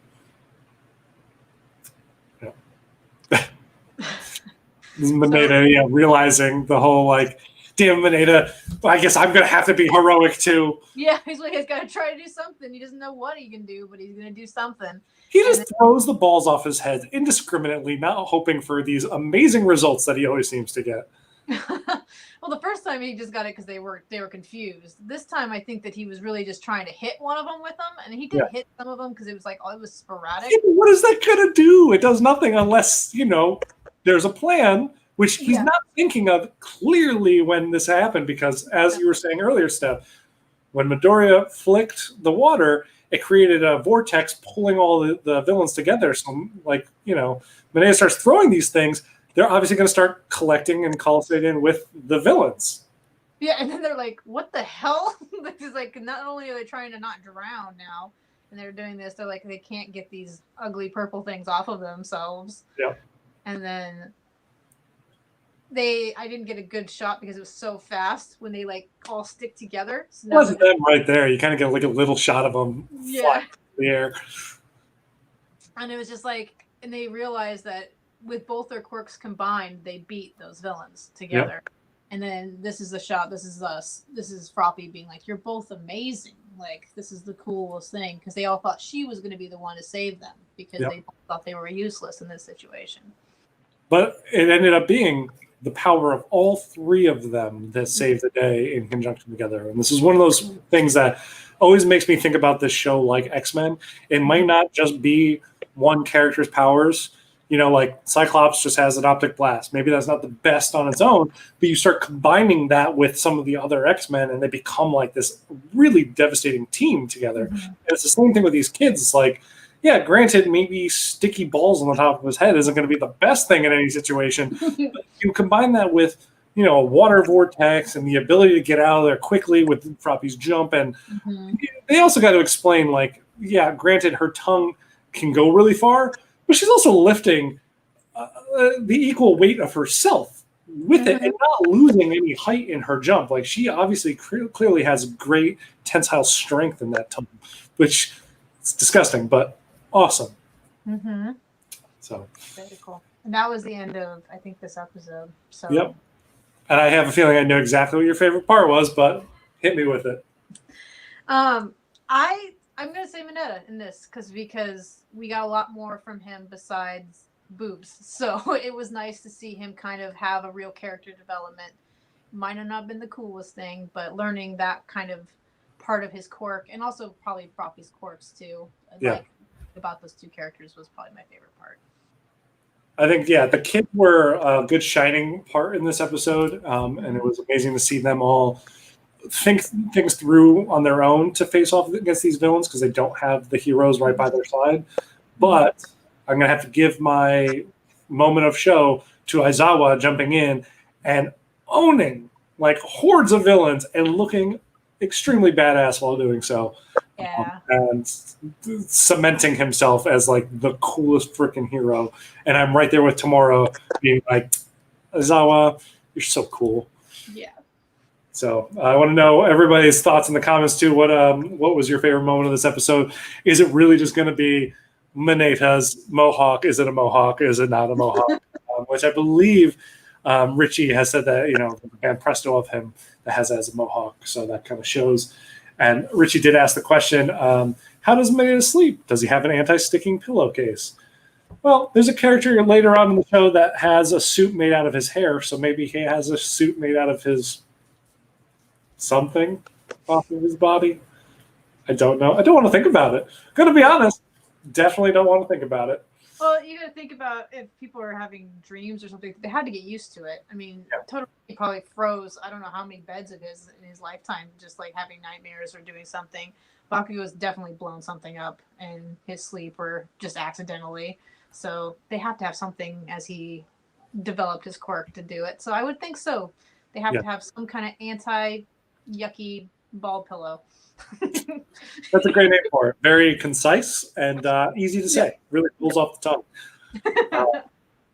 Mineta, realizing the whole damn Mineta, I guess I'm gonna have to be heroic too. Yeah, he's got to try to do something. He doesn't know what he can do, but he's gonna do something. He just throws the balls off his head indiscriminately, not hoping for these amazing results that he always seems to get. Well, the first time he just got it because they were confused. This time, I think that he was really just trying to hit one of them with them, and he did hit some of them because it was it was sporadic. Yeah, what is that gonna do? It does nothing unless there's a plan, which he's not thinking of clearly when this happened, because as you were saying earlier, Steph, when Midoriya flicked the water, it created a vortex pulling all the villains together. So, Mineta starts throwing these things, they're obviously going to start collecting and culminating with the villains. Yeah, and then they're like, what the hell? It's not only are they trying to not drown now, and they're doing this, they're they can't get these ugly purple things off of themselves. Yeah. And then I didn't get a good shot because it was so fast when they all stick together. So it wasn't them right there. You kind of get a little shot of them flying in the air. And it was just and they realized that with both their quirks combined, they beat those villains together. Yep. And then this is the shot. This is us. This is Froppy being you're both amazing. This is the coolest thing, because they all thought she was going to be the one to save them because they thought they were useless in this situation. But it ended up being the power of all three of them that saved the day in conjunction together. And this is one of those things that always makes me think about this show like X-Men. It might not just be one character's powers. Cyclops just has an optic blast. Maybe that's not the best on its own, but you start combining that with some of the other X-Men and they become this really devastating team together. Mm-hmm. And it's the same thing with these kids. It's granted, maybe sticky balls on the top of his head isn't going to be the best thing in any situation. But you combine that with, a water vortex and the ability to get out of there quickly with Froppy's jump. And they also got to explain, granted, her tongue can go really far, but she's also lifting the equal weight of herself with it and not losing any height in her jump. She obviously clearly has great tensile strength in that tongue, which is disgusting, but awesome. Mm-hmm. So very cool. And that was the end of, I think, this episode. So yep. And I have a feeling I know exactly what your favorite part was, but hit me with it. I'm gonna say Mineta in this because we got a lot more from him besides boobs. So it was nice to see him kind of have a real character development. Might have not been the coolest thing, but learning that kind of part of his quirk, and also probably Froppy's quirks too. Yeah. Like about those two characters was probably my favorite part. I think, the kids were a good shining part in this episode, and it was amazing to see them all think things through on their own to face off against these villains because they don't have the heroes right by their side. But I'm going to have to give my moment of show to Aizawa jumping in and owning like hordes of villains and looking extremely badass while doing so. Yeah. And cementing himself as like the coolest freaking hero. And I'm right there with Tomorrow being like, Aizawa, you're so cool. Yeah. So I want to know everybody's thoughts in the comments too. What was your favorite moment of this episode? Is it really just going to be Mineta's mohawk? Is it a mohawk? Is it not a mohawk? Which I believe Richie has said that, the band Presto of him that has it as a mohawk. So that kind of shows. And Richie did ask the question, how does Mineta sleep? Does he have an anti-sticking pillowcase? Well, there's a character later on in the show that has a suit made out of his hair. So maybe he has a suit made out of his something off of his body. I don't know. I don't want to think about it. Gonna be honest. Definitely don't want to think about it. Well, you got to think about if people are having dreams or something, they had to get used to it. I mean, Totally probably froze, I don't know how many beds of his in his lifetime, just like having nightmares or doing something. Bakugo has definitely blown something up in his sleep or just accidentally. So they have to have something as he developed his quirk to do it. So I would think so. They have to have some kind of anti-yucky ball pillow. That's a great name for it. Very concise and easy to say. Really pulls off the tongue.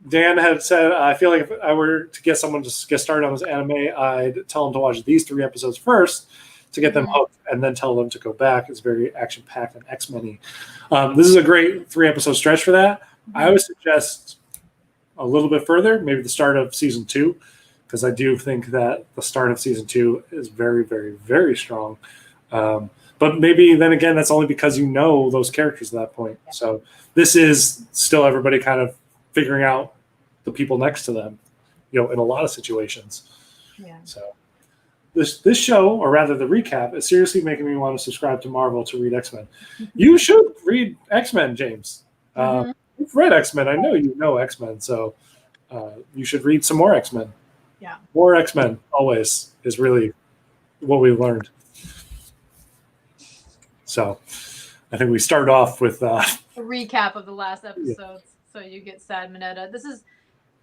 Dan had said, I feel like if I were to get someone to get started on this anime, I'd tell them to watch these 3 episodes first to get them hooked and then tell them to go back. It's very action-packed and X-Men-y. This is a great 3-episode stretch for that. I would suggest a little bit further, maybe the start of season 2, because I do think that the start of season 2 is very, very, very strong. But maybe then again, that's only because you know those characters at that point. So this is still everybody kind of figuring out the people next to them, in a lot of situations. Yeah. So this show, or rather the recap, is seriously making me want to subscribe to Marvel to read X-Men. You should read X-Men, James. You've read X-Men. I know you know X-Men, so you should read some more X-Men. Yeah. More X-Men always is really what we've learned. So I think we start off with a recap of the last episodes. So you get sad Mineta.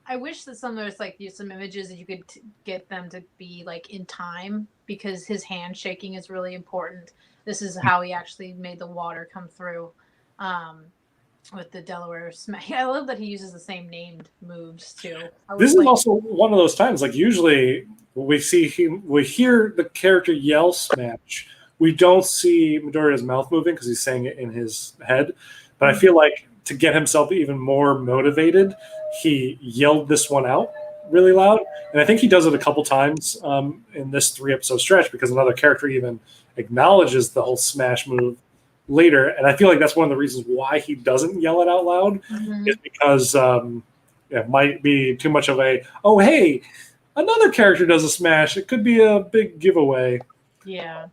I wish that there's like some images that you could get them to be like in time, because his hand shaking is really important. This is how he actually made the water come through with the Delaware smash. I love that he uses the same named moves too. This is also one of those times, like usually we hear the character yell smash. We don't see Midoriya's mouth moving because he's saying it in his head. But I feel like to get himself even more motivated, he yelled this one out really loud. And I think he does it a couple times in this 3-episode stretch, because another character even acknowledges the whole smash move later. And I feel like that's one of the reasons why he doesn't yell it out loud, is because it might be too much of a, oh, hey, another character does a smash. It could be a big giveaway. Yeah.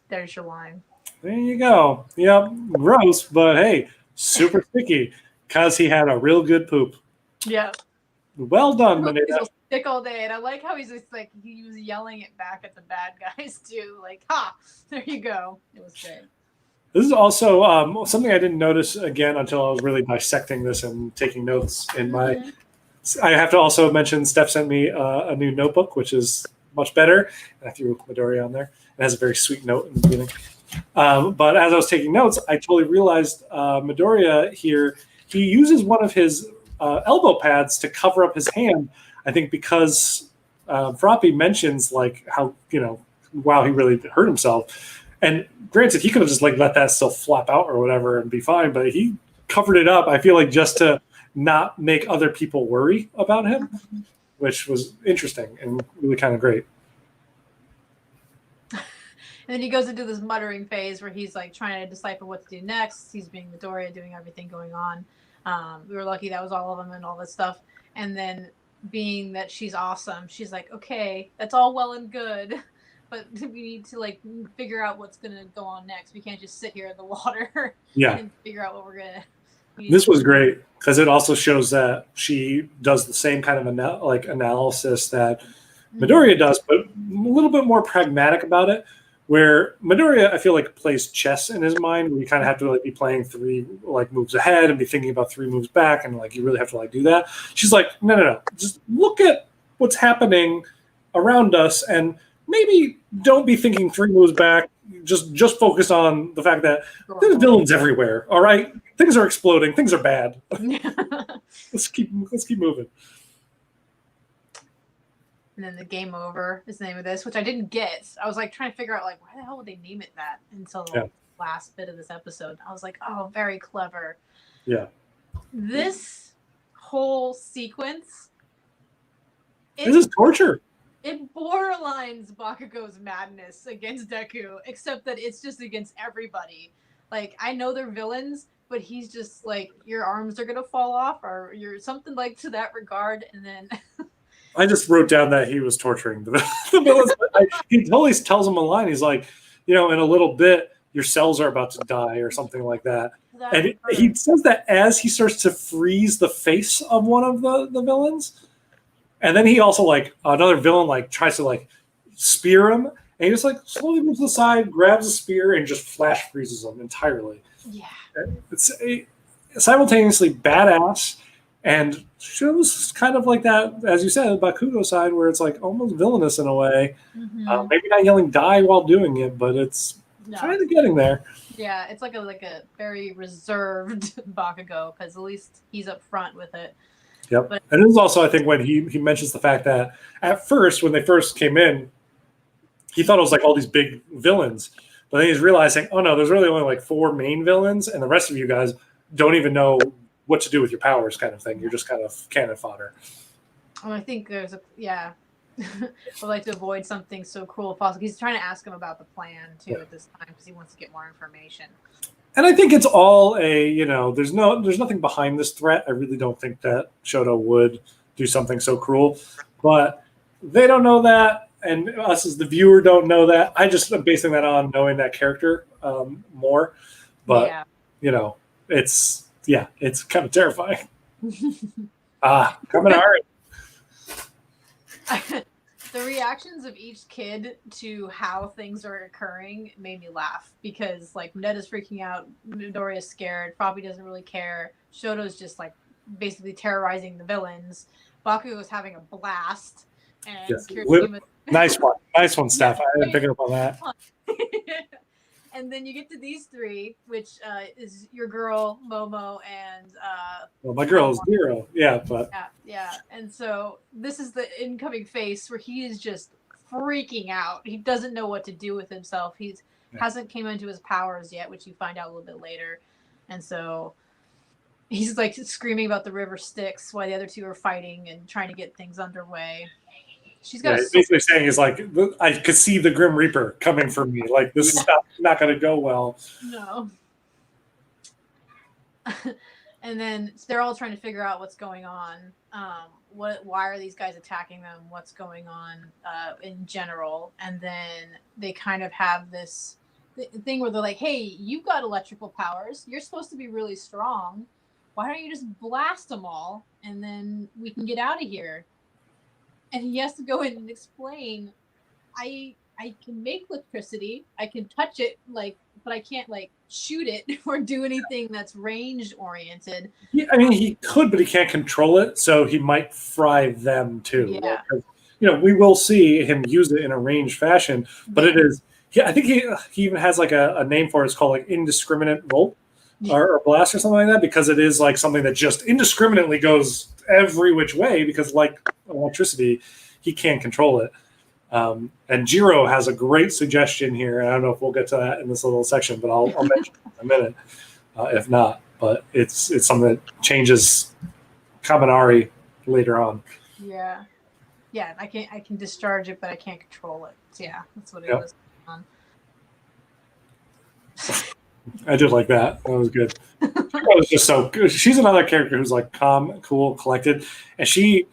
There's your line. There you go. Yep, gross, but hey, super sticky because he had a real good poop. Yeah. Well done, Mineta. Stick all day, and I like how he's just like he was yelling it back at the bad guys too. Like, ha! There you go. It was great. This is also something I didn't notice again until I was really dissecting this and taking notes in my. I have to also mention Steph sent me a new notebook, which is much better. And I threw Midoriya on there. It has a very sweet note in the beginning. But as I was taking notes, I totally realized Midoriya here, he uses one of his elbow pads to cover up his hand, I think because Froppy mentions like how, wow, he really hurt himself. And granted, he could have just like let that still flop out or whatever and be fine, but he covered it up. I feel like just to not make other people worry about him, which was interesting and really kind of great. And then he goes into this muttering phase where he's like trying to decipher what to do next. He's being Midoriya, doing everything going on. We were lucky that was all of them and all this stuff. And then being that she's awesome, she's like, okay, that's all well and good, but we need to like figure out what's gonna go on next. We can't just sit here in the water and figure out what we're gonna. This was great because it also shows that she does the same kind of analysis that Midoriya does, but a little bit more pragmatic about it. Where Midoriya, I feel like, plays chess in his mind, where you kind of have to like be playing 3 like moves ahead and be thinking about 3 moves back, and like you really have to like do that. She's like, no, just look at what's happening around us, and maybe don't be thinking 3 moves back. Just focus on the fact that there's villains everywhere. All right, things are exploding, things are bad. let's keep moving. And then the game over is the name of this, which I didn't get. I was like trying to figure out like why the hell would they name it that until the last bit of this episode. I was like, oh, very clever. Yeah. This whole sequence, this is torture. It borderlines Bakugo's madness against Deku, except that it's just against everybody. Like, I know they're villains, but he's just like, your arms are gonna fall off, or you're something like to that regard, and then. I just wrote down that he was torturing the villains. He totally tells him a line. He's like, in a little bit, your cells are about to die or something like that. And he says that as he starts to freeze the face of one of the villains. And then he also, like, another villain, like, tries to, like, spear him. And he just, like, slowly moves to the side, grabs a spear, and just flash freezes him entirely. Yeah. It's simultaneously badass. And shows kind of like that, as you said, Bakugo side, where it's like almost villainous in a way. Mm-hmm. Maybe not yelling "die" while doing it, but it's kind of getting there. Yeah, it's like a very reserved Bakugo, because at least he's up front with it. Yep. But, and it was also, I think, when he mentions the fact that at first, when they first came in, he thought it was like all these big villains, but then he's realizing, oh no, there's really only like 4 main villains, and the rest of you guys don't even know what to do with your powers, kind of thing. You're just kind of cannon fodder. Well, I think there's I would like to avoid something so cruel if possible. He's trying to ask him about the plan too at this time because he wants to get more information. And I think it's all there's nothing behind this threat. I really don't think that Shoto would do something so cruel, but they don't know that, and us as the viewer don't know that. I just am basing that on knowing that character more, but it's kind of terrifying. Coming hard. The reactions of each kid to how things are occurring made me laugh because, like, Ned is freaking out, Midoriya's scared, Froppy doesn't really care, Shoto's just, like, basically terrorizing the villains, Bakugo is having a blast, and Kirishima... Nice one, Steph. I didn't pick up on that. And then you get to these 3, which is your girl Momo and my girl is Zero. Yeah. And so this is the incoming face where he is just freaking out. He doesn't know what to do with himself. Hasn't came into his powers yet, which you find out a little bit later. And so he's like screaming about the river Styx while the other 2 are fighting and trying to get things underway. She's got basically saying is like, I could see the Grim Reaper coming for me. Like, this is not going to go well. No. And then they're all trying to figure out what's going on. Why are these guys attacking them? What's going on in general? And then they kind of have this thing where they're like, hey, you've got electrical powers. You're supposed to be really strong. Why don't you just blast them all and then we can get out of here? And he has to go in and explain, I can make electricity, I can touch it, but I can't shoot it or do anything that's range oriented. Yeah, I mean, he could, but he can't control it, so he might fry them too. Yeah. We will see him use it in a ranged fashion, but it is. I think he even has like a name for it. It's called like indiscriminate volt or blast or something like that, because it is like something that just indiscriminately goes every which way, because like electricity, he can't control it. And Jiro has a great suggestion here. I don't know if we'll get to that in this little section, but I'll mention it in a minute if not. But it's something that changes Kaminari later on. Yeah. Yeah, I can discharge it, but I can't control it. So yeah, that's what it Yep. was on. I did like that. That was good. That was just so good. She's another character who's like calm, cool, collected, and she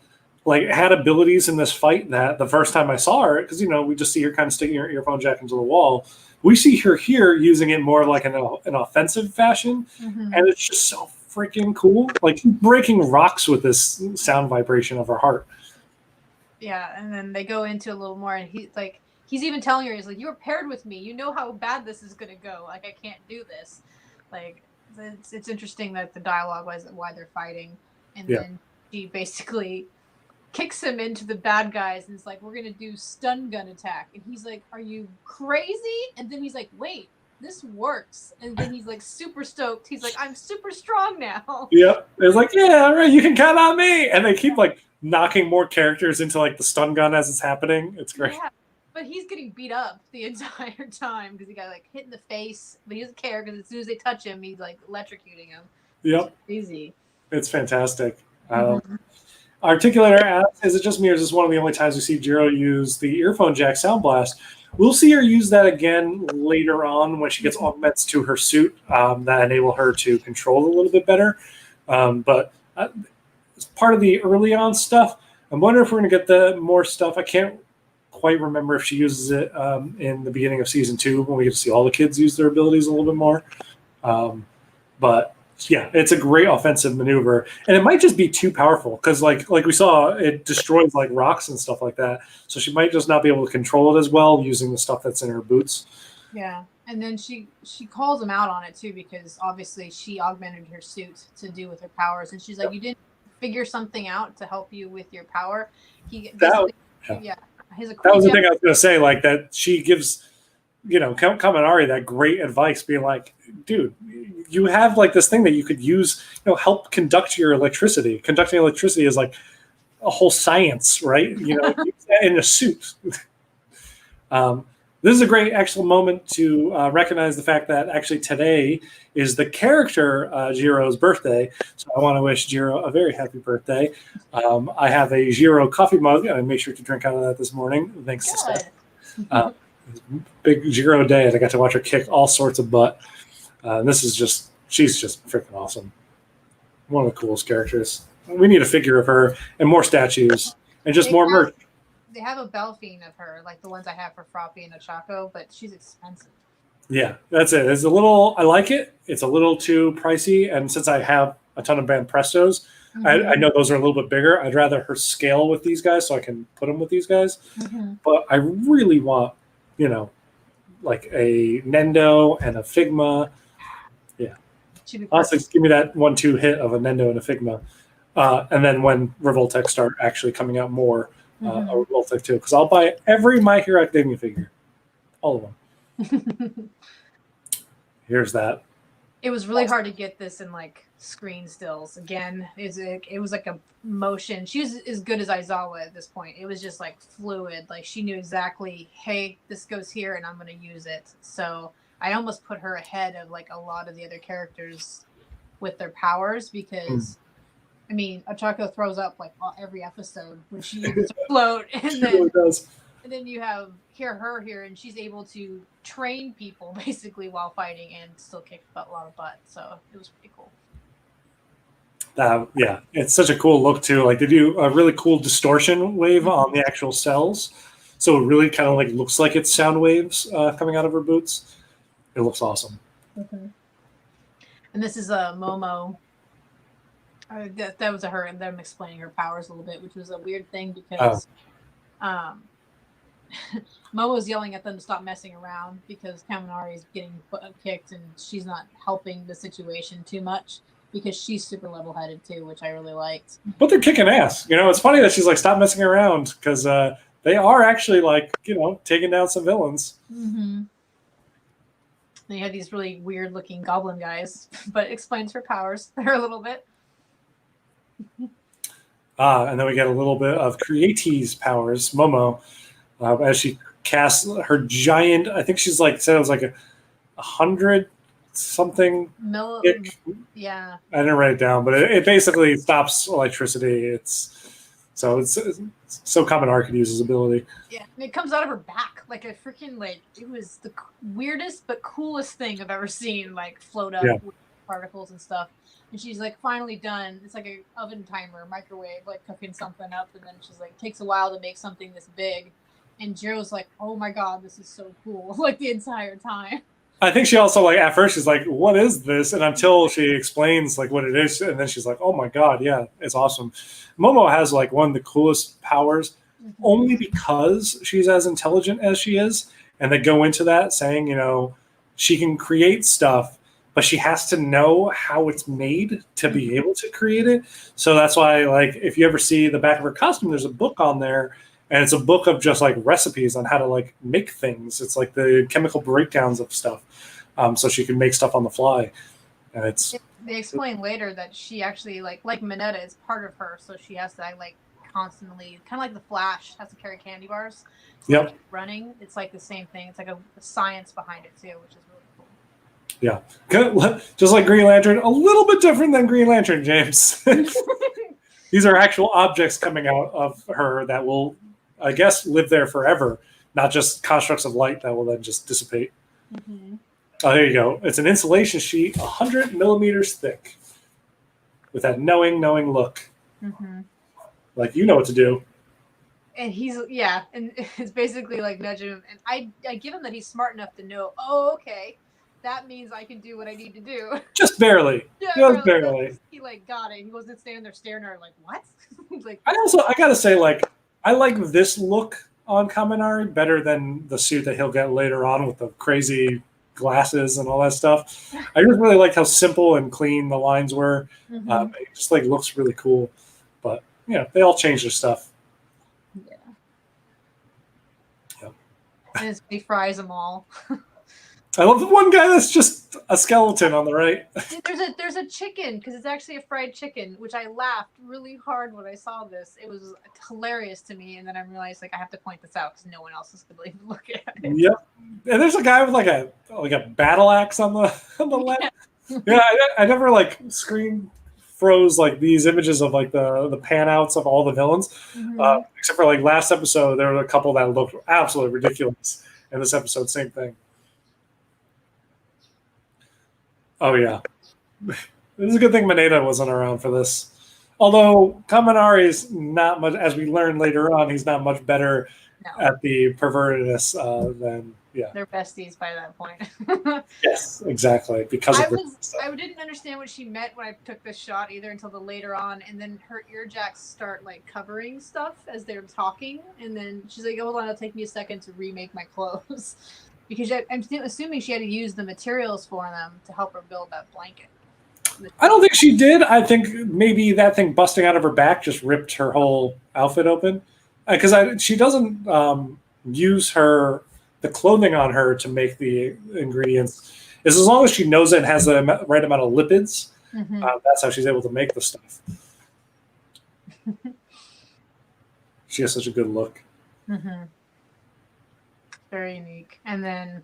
like had abilities in this fight that the first time I saw her, because we just see her kind of sticking her earphone jack into the wall. We see her here using it more like an offensive fashion, and it's just so freaking cool. Like she's breaking rocks with this sound vibration of her heart. Yeah, and then they go into a little more, and he's even telling her, he's like, "You were paired with me. You know how bad this is gonna go. Like I can't do this." Like it's interesting that the dialogue was why they're fighting, and then she basically kicks him into the bad guys and is like, "We're gonna do stun gun attack," and he's like, "Are you crazy?" And then he's like, "Wait, this works," and then he's like super stoked. He's like, "I'm super strong now." Yep, it's like, yeah, all right, you can count on me, and they keep like knocking more characters into like the stun gun as it's happening. It's great. Yeah, but he's getting beat up the entire time because he got like hit in the face, but he doesn't care because as soon as they touch him, he's like electrocuting him. Yep, it's crazy. It's fantastic. Articulator asks, is it just me or is this one of the only times we see Jiro use the earphone jack sound blast? We'll see her use that again later on when she gets augments to her suit that enable her to control it a little bit better. But it's part of the early on stuff. I'm wondering if we're going to get the more stuff. I can't quite remember if she uses it in the beginning of season 2 when we get to see all the kids use their abilities a little bit more. But yeah, it's a great offensive maneuver, and it might just be too powerful because, like we saw, it destroys like rocks and stuff like that. So she might just not be able to control it as well using the stuff that's in her boots. Yeah, and then she calls him out on it too because obviously she augmented her suit to do with her powers, and she's like, "You didn't figure something out to help you with your power." That was the thing I was going to say, like that she gives. Kaminari that great advice, being like, dude, you have like this thing that you could use, help conduct your electricity. Conducting electricity is like a whole science, right? Use that in a suit. This is a great actual moment to recognize the fact that actually today is the character Jiro's birthday. So I want to wish Jiro a very happy birthday. I have a Jiro coffee mug, and I made sure to drink out of that this morning. Thanks to Steph. Big Jiro day, and I got to watch her kick all sorts of butt. She's just freaking awesome. One of the coolest characters. We need a figure of her and more statues and just more merch. They have a Belfine of her, like the ones I have for Froppy and Ochako, but she's expensive. Yeah, that's it. It's a little. I like it. It's a little too pricey, and since I have a ton of Band Prestos, I know those are a little bit bigger. I'd rather her scale with these guys so I can put them with these guys. But I really want, like a Nendo and a Figma. Yeah. Honestly, give me that 1-2 hit of a Nendo and a Figma. And then when Revoltech start actually coming out more, a Revoltech too. Because I'll buy every My Hero Academia figure. All of them. Here's that. It was really hard to get this in like screen stills. Again, it was like a motion. She was as good as Aizawa at this point. It was just like fluid. Like she knew exactly, hey, this goes here and I'm going to use it. So I almost put her ahead of like a lot of the other characters with their powers because, I mean, Ochako throws up like every episode when she uses to float. And then, really does. And then you have her here, and she's able to train people basically while fighting and still kick a lot of butt. So it was pretty cool. Yeah, it's such a cool look too. Like they do a really cool distortion wave on the actual cells, so it really kind of like looks like it's sound waves coming out of her boots. It looks awesome. And this is a Momo. That was her, and them explaining her powers a little bit, which was a weird thing because Momo's yelling at them to stop messing around because Kaminari is getting kicked and she's not helping the situation too much because she's super level-headed too, which I really liked. But they're kicking ass. It's funny that she's like, stop messing around because they are actually like, taking down some villains. They had these really weird-looking goblin guys, but explains her powers there a little bit. And then we get a little bit of Create's powers, Momo. as she casts her giant. I think she's like said it was like 100 something. Yeah. I didn't write it down, but it basically stops electricity. It's so Kaminari could use his ability. Yeah, and it comes out of her back like a freaking like it was the weirdest but coolest thing I've ever seen. Like float up with particles and stuff. And she's like finally done. It's like a oven timer, microwave, like cooking something up, and then she's like takes a while to make something this big. And Jiro's like, "Oh my god, this is so cool!" Like the entire time. I think she also like at first she's like, "What is this?" And until she explains like what it is, and then she's like, "Oh my god, yeah, it's awesome." Momo has like one of the coolest powers, only because she's as intelligent as she is, and they go into that saying, you know, she can create stuff, but she has to know how it's made to be able to create it. So that's why, like, if you ever see the back of her costume, there's a book on there. And it's a book of just like recipes on how to like make things. It's like the chemical breakdowns of stuff, so she can make stuff on the fly. And it's they explain later that she actually like Mineta is part of her, so she has to like constantly kind of like the Flash has to carry candy bars. So yep. Like running, it's like the same thing. It's like a science behind it too, which is really cool. Yeah, just like Green Lantern, a little bit different than Green Lantern, James. These are actual objects coming out of her that will, I guess, live there forever, not just constructs of light that will then just dissipate. Oh, there you go. It's an insulation sheet, 100 millimeters thick, with that knowing look. Like, you know what to do. And he's, and it's basically like nudging him. And I give him that he's smart enough to know, oh, okay, that means I can do what I need to do. Just barely. Just barely. He like got it. He wasn't standing there staring at her like, what? Like, I gotta say, like, I like this look on Kaminari better than the suit that he'll get later on with the crazy glasses and all that stuff. I just really liked how simple and clean the lines were. It just like looks really cool. But yeah, they all change their stuff. Yeah. And he fries them all. I love the one guy that's just a skeleton on the right. There's a chicken, because it's actually a fried chicken, which I laughed really hard when I saw this. It was hilarious to me, and then I realized like I have to point this out because no one else is going to look at it. Yep, and there's a guy with like a battle axe on the left. Yeah, I never like screen froze like these images of like the pan outs of all the villains, except for like last episode there were a couple that looked absolutely ridiculous, and this episode same thing. Oh, yeah. It is a good thing Mineta wasn't around for this. Although Kaminari is not much, as we learn later on, he's not much better at the pervertedness than, They're besties by that point. Yes, exactly. Because I didn't understand what she meant when I took this shot either until the later on, and then her ear jacks start like covering stuff as they're talking, and then she's like, hold on, it'll take me a second to remake my clothes. Because I'm assuming she had to use the materials for them to help her build that blanket. I don't think she did. I think maybe that thing busting out of her back just ripped her whole outfit open. Because she doesn't use the clothing on her to make the ingredients. As long as she knows it and has the right amount of lipids, that's how she's able to make the stuff. She has such a good look. Very unique. And then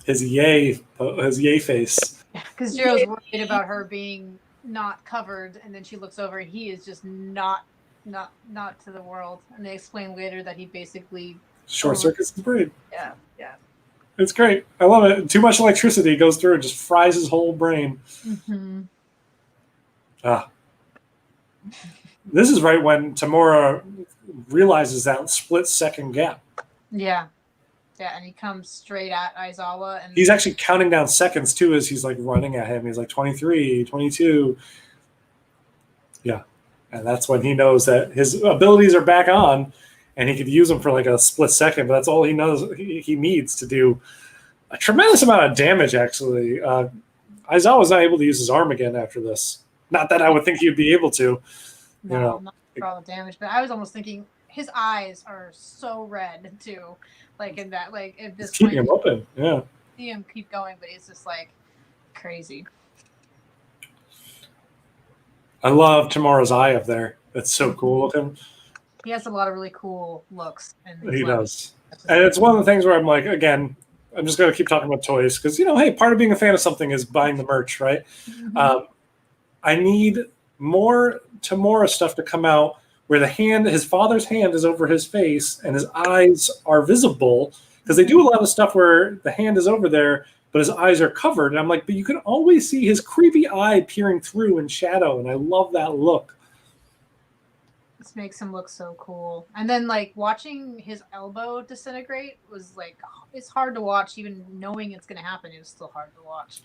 his yay face. Because Jiro's worried about her being not covered, and then she looks over and he is just not to the world. And they explain later that he basically short circuits his brain. Yeah. It's great. I love it. Too much electricity goes through and just fries his whole brain. This is right when Tamura realizes that split-second gap. Yeah, and he comes straight at Aizawa. And he's actually counting down seconds, too, as he's, like, running at him. He's like, 23, 22. Yeah, and that's when he knows that his abilities are back on, and he could use them for, like, a split second, but that's all he knows he needs to do a tremendous amount of damage, actually. Aizawa's not able to use his arm again after this. Not that I would think he'd be able to. No, not for all the damage, but I was almost thinking his eyes are so red too, like in that, like at this point, keeping him open. Yeah, see him keep going, but it's just like crazy. I love Tamara's eye up there. That's so cool looking. He has a lot of really cool looks. He does. And it's one of the things where I'm like, again, I'm just going to keep talking about toys because, hey, part of being a fan of something is buying the merch, right? Mm-hmm. I need more Tamora stuff to come out where his father's hand is over his face and his eyes are visible, because they do a lot of stuff where the hand is over there, but his eyes are covered. And I'm like, but you can always see his creepy eye peering through in shadow. And I love that look. This makes him look so cool. And then like watching his elbow disintegrate was like, it's hard to watch. Even knowing it's going to happen, it was still hard to watch.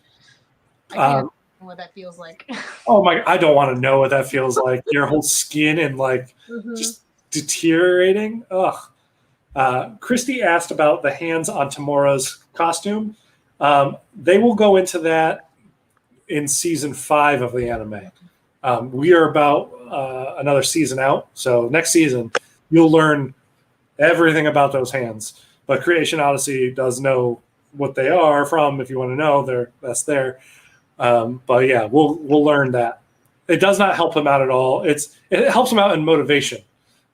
I can't imagine what that feels like. Oh my, I don't want to know what that feels like. Your whole skin and like just deteriorating. Ugh. Christy asked about the hands on Tamora's costume. They will go into that in season 5 of the anime. We are about another season out, so next season you'll learn everything about those hands. But Creation Odyssey does know what they are from. If you want to know, that's there. But yeah, we'll learn that. It does not help him out at all. It helps him out in motivation,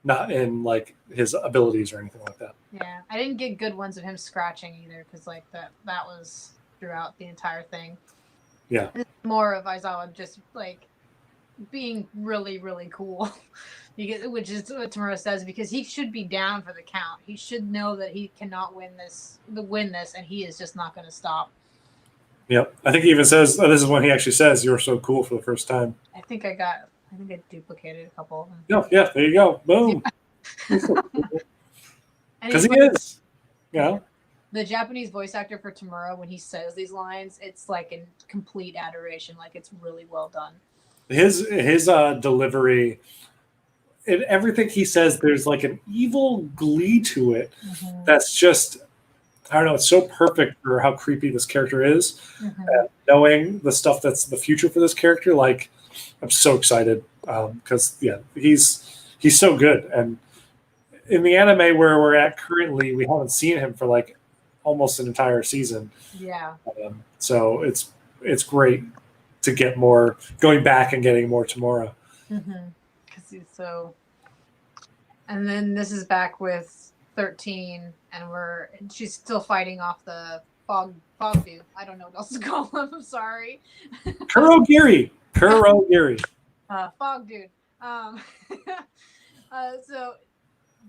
not in like his abilities or anything like that. Yeah, I didn't get good ones of him scratching either, because like that was throughout the entire thing. Yeah, it's more of Aizawa just like being really, really cool, which is what Tamura says, because he should be down for the count. He should know that he cannot win this, and he is just not going to stop. Yep. I think he even says, this is when he actually says, "You're so cool" for the first time. I think I duplicated a couple of them. Yeah, there you go. Boom. Because he is. The Japanese voice actor for Tamura, when he says these lines, it's like in complete adoration. Like, it's really well done. His delivery, in everything he says, there's like an evil glee to it. That's just, I don't know, it's so perfect for how creepy this character is. And knowing the stuff that's the future for this character, like, I'm so excited because he's so good. And in the anime where we're at currently, we haven't seen him for like almost an entire season. Yeah. So it's great to get more, going back and getting more Tamura. Because he's so. And then this is back with 13, and she's still fighting off the fog dude. I don't know what else to call him. I'm sorry. Kurogiri. Fog dude. So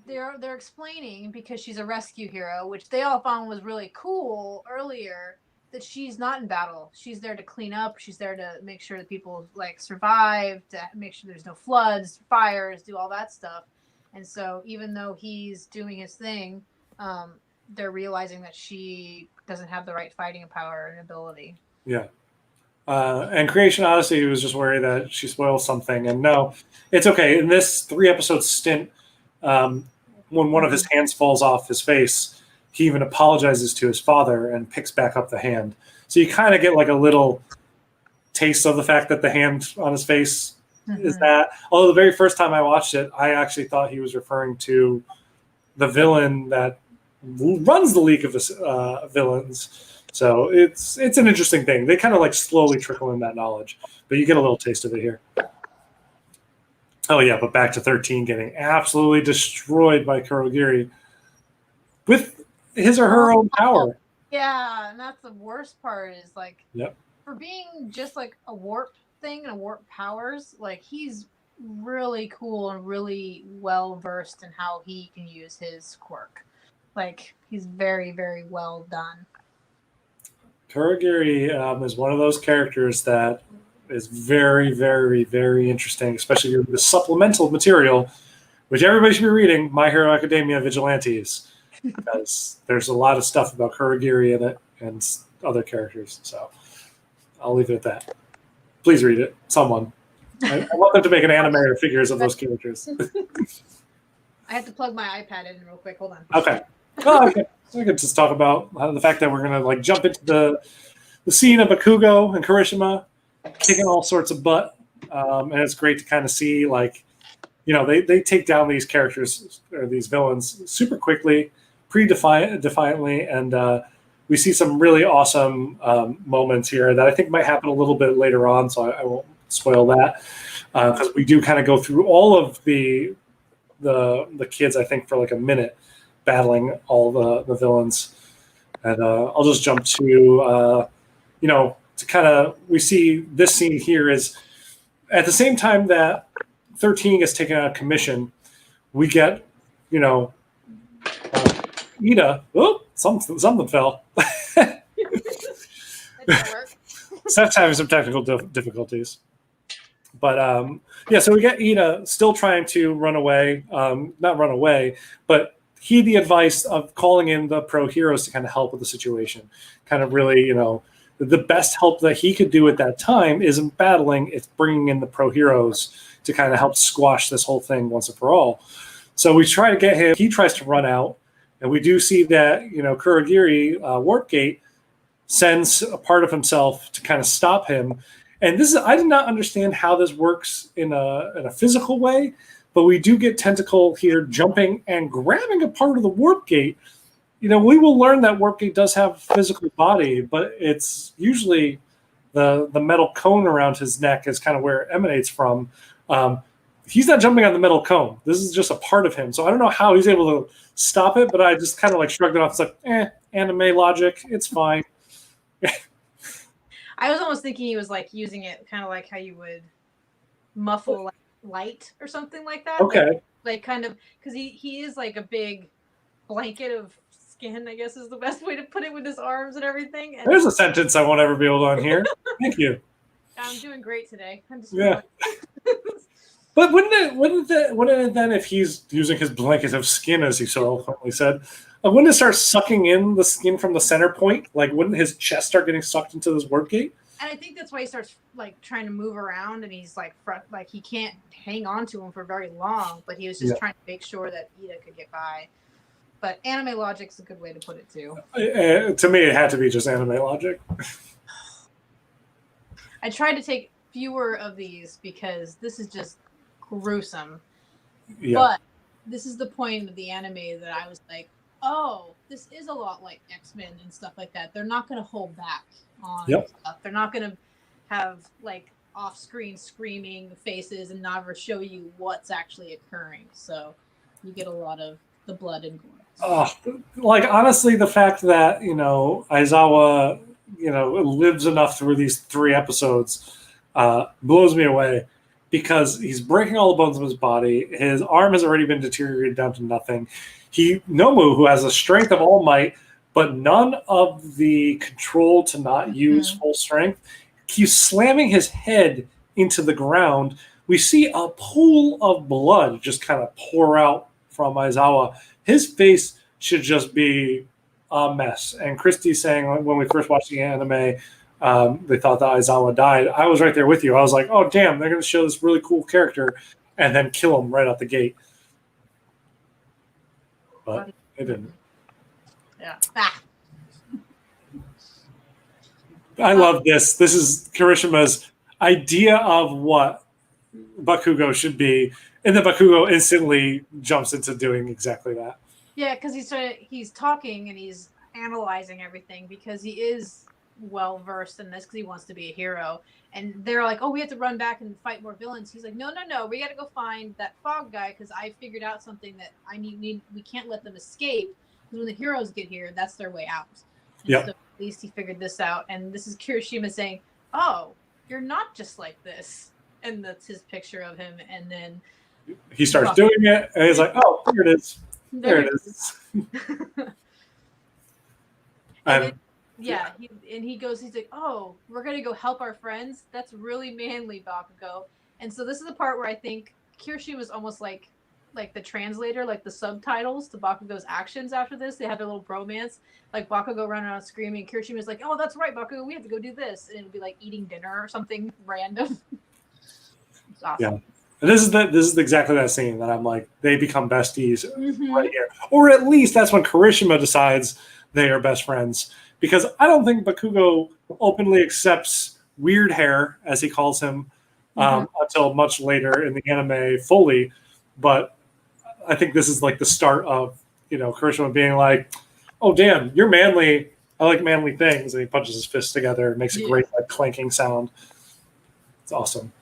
they're explaining, because she's a rescue hero, which they all found was really cool earlier, that she's not in battle. She's there to clean up. She's there to make sure that people like survive, to make sure there's no floods, fires, do all that stuff. And so even though he's doing his thing, they're realizing that she doesn't have the right fighting power and ability. Yeah. And Creation Odyssey was just worried that she spoils something. And no, it's okay. In this 3-episode stint, when one of his hands falls off his face, he even apologizes to his father and picks back up the hand. So you kind of get like a little taste of the fact that the hand on his face is that. Although the very first time I watched it, I actually thought he was referring to the villain that runs the League of Villains. So it's an interesting thing. They kind of like slowly trickle in that knowledge, but you get a little taste of it here. Oh yeah, but back to 13 getting absolutely destroyed by Kurogiri with his or her own power. Yeah, and that's the worst part, is like, yep, for being just like a warp thing and a warp powers, like, he's really cool and really well versed in how he can use his quirk. Like, he's very, very well done. Kurogiri is one of those characters that is very, very, very interesting, especially with the supplemental material, which everybody should be reading, My Hero Academia Vigilantes, because there's a lot of stuff about Kurogiri in it and other characters. So I'll leave it at that. Please read it, someone. I want them to make an anime or figures of those characters. I have to plug my iPad in real quick. Hold on. Okay. Oh, okay. So we could just talk about the fact that we're going to like jump into the scene of Bakugo and Kirishima kicking all sorts of butt. And it's great to kind of see, like, they take down these characters or these villains super quickly, defiantly, and we see some really awesome moments here that I think might happen a little bit later on, so I won't spoil that, because we do kind of go through all of the the kids, I think, for like a minute, battling all the villains. And I'll just jump to to kind of, we see this scene here is at the same time that 13 gets taken out of commission, we get Ida. Oh, something fell. That didn't work. Seth's having some technical difficulties. But so we get Ida still trying to run away, not run away, but heed the advice of calling in the pro heroes to kind of help with the situation. Kind of really, the best help that he could do at that time isn't battling, it's bringing in the pro heroes to kind of help squash this whole thing once and for all. So we try to get him, he tries to run out, and we do see that, Kurogiri, Warpgate, sends a part of himself to kind of stop him. And this is, I did not understand how this works in a physical way, but we do get Tentacle here jumping and grabbing a part of the warp gate. We will learn that warp gate does have a physical body, but it's usually the metal cone around his neck is kind of where it emanates from. He's not jumping on the metal cone. This is just a part of him. So I don't know how he's able to stop it, but I just kind of like shrugged it off. It's like, anime logic. It's fine. I was almost thinking he was like using it kind of like how you would muffle like light or something like that. Okay. Like kind of, because he is like a big blanket of skin, I guess is the best way to put it, with his arms and everything. And there's a sentence I won't ever be able to unhear. Thank you. I'm doing great today. I'm just But wouldn't it then, if he's using his blanket of skin, as he so eloquently said, wouldn't it start sucking in the skin from the center point? Like, wouldn't his chest start getting sucked into this warp gate? And I think that's why he starts like trying to move around, and he's like he can't hang on to him for very long. But he was just trying to make sure that Ida could get by. But anime logic's a good way to put it too. To me, it had to be just anime logic. I tried to take fewer of these because this is just gruesome. Yeah. But this is the point of the anime that I was like, oh, this is a lot like X-Men and stuff like that. They're not going to hold back on stuff. They're not going to have like off-screen screaming faces and never show you what's actually occurring. So you get a lot of the blood and gore. Like, honestly, the fact that, Aizawa, lives enough through these 3 episodes blows me away. Because he's breaking all the bones of his body. His arm has already been deteriorated down to nothing. Nomu, who has the strength of All Might, but none of the control to not use full strength, keeps slamming his head into the ground. We see a pool of blood just kind of pour out from Aizawa. His face should just be a mess. And Christy saying when we first watched the anime, they thought that Aizawa died. I was right there with you. I was like, oh, damn, they're going to show this really cool character and then kill him right out the gate. But they didn't. Yeah. I love this. This is Kirishima's idea of what Bakugo should be. And then Bakugo instantly jumps into doing exactly that. Yeah, because he's talking and he's analyzing everything because he is well versed in this because he wants to be a hero, and they're like, oh, we have to run back and fight more villains. He's like, no, we got to go find that fog guy because I figured out something that I need. We can't let them escape because when the heroes get here, that's their way out. Yeah. So at least he figured this out, and this is Kirishima saying, oh, you're not just like this, and that's his picture of him, and then he starts doing it, and he's like, oh, there it is. There it is. He goes, he's like, oh, we're going to go help our friends? That's really manly, Bakugo. And so this is the part where I think Kirishima was almost like the translator, like the subtitles to Bakugo's actions after this. They have their little bromance. Like Bakugo running around screaming. Kirishima's like, oh, that's right, Bakugo, we have to go do this. And it would be like eating dinner or something random. It's awesome. Yeah. And this is exactly that scene that I'm like, they become besties right here. Or at least that's when Kirishima decides they are best friends. Because I don't think Bakugo openly accepts Weird Hair, as he calls him, until much later in the anime fully. But I think this is like the start of, Kirishima being like, oh, damn, you're manly. I like manly things. And he punches his fists together and makes a great like clanking sound. It's awesome.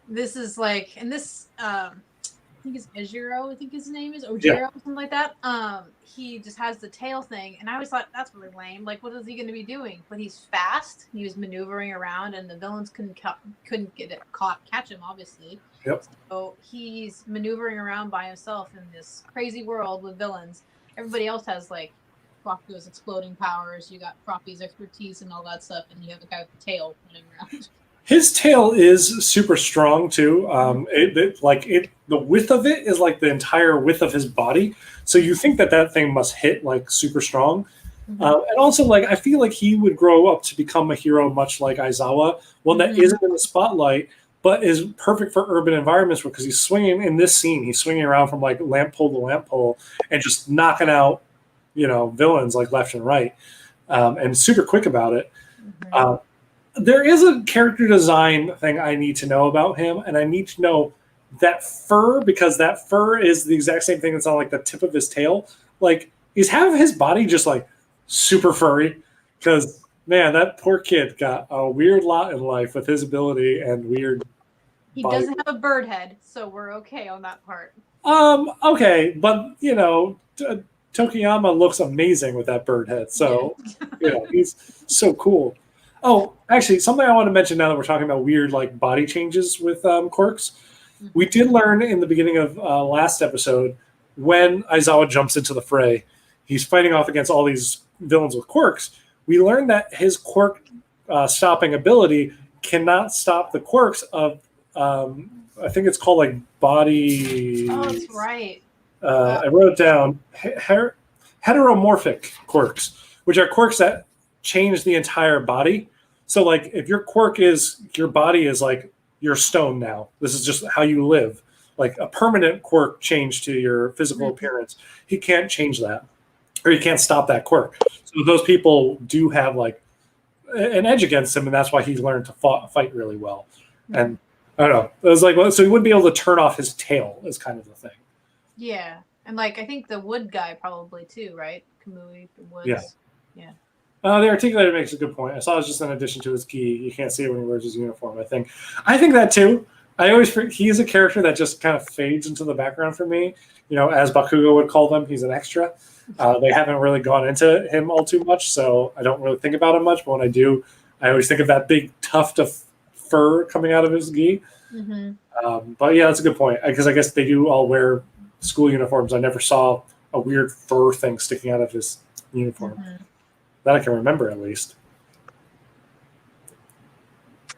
this is like, and this I think it's Ejiro, I think his name is Ojiro, Yeah. something like that. He just has the tail thing, and I always thought that's really lame. Like, what is he going to be doing? But he's fast. He was maneuvering around, and the villains couldn't get it caught, catch him, obviously. Yep. So he's maneuvering around by himself in this crazy world with villains. Everybody else has like Bakugo's exploding powers. You got Froppy's expertise and all that stuff, and you have a guy with a tail running around. His tail is super strong too. The width of it is like the entire width of his body. So you think that thing must hit like super strong. Mm-hmm. And also, like, I feel like he would grow up to become a hero much like Aizawa, one that isn't in the spotlight, but is perfect for urban environments because he's swinging in this scene. He's swinging around from like lamp pole to lamp pole and just knocking out, villains like left and right, and super quick about it. There is a character design thing I need to know about him, and I need to know that fur, because that fur is the exact same thing that's on like the tip of his tail. Like, is half of his body just like super furry? Because man, that poor kid got a weird lot in life with his ability and weird. He doesn't have a bird head, so we're okay on that part. Okay, but Tokiyama looks amazing with that bird head, so he's so cool. Oh, actually, something I want to mention now that we're talking about weird like body changes with quirks. We did learn in the beginning of last episode when Aizawa jumps into the fray, he's fighting off against all these villains with quirks. We learned that his quirk stopping ability cannot stop the quirks of, I think it's called like body. Oh, that's right. I wrote it down. Heteromorphic quirks, which are quirks that change the entire body. So like if your quirk is your body is like you're stone now. This is just how you live. Like a permanent quirk change to your physical appearance. He can't change that. Or he can't stop that quirk. So those people do have like an edge against him, and that's why he learned to fight really well. And I don't know. It was like, so he wouldn't be able to turn off his tail is kind of the thing. Yeah. And like I think the wood guy probably too, right? Kamui, the woods. Yeah. The articulator makes a good point. I saw it's just an addition to his key. You can't see it when he wears his uniform, I think that too. I always he's a character that just kind of fades into the background for me. As Bakugo would call them, he's an extra. They haven't really gone into him all too much, so I don't really think about him much. But when I do, I always think of that big tuft of fur coming out of his gi. But yeah, that's a good point, because I guess they do all wear school uniforms. I never saw a weird fur thing sticking out of his uniform. That I can remember, at least.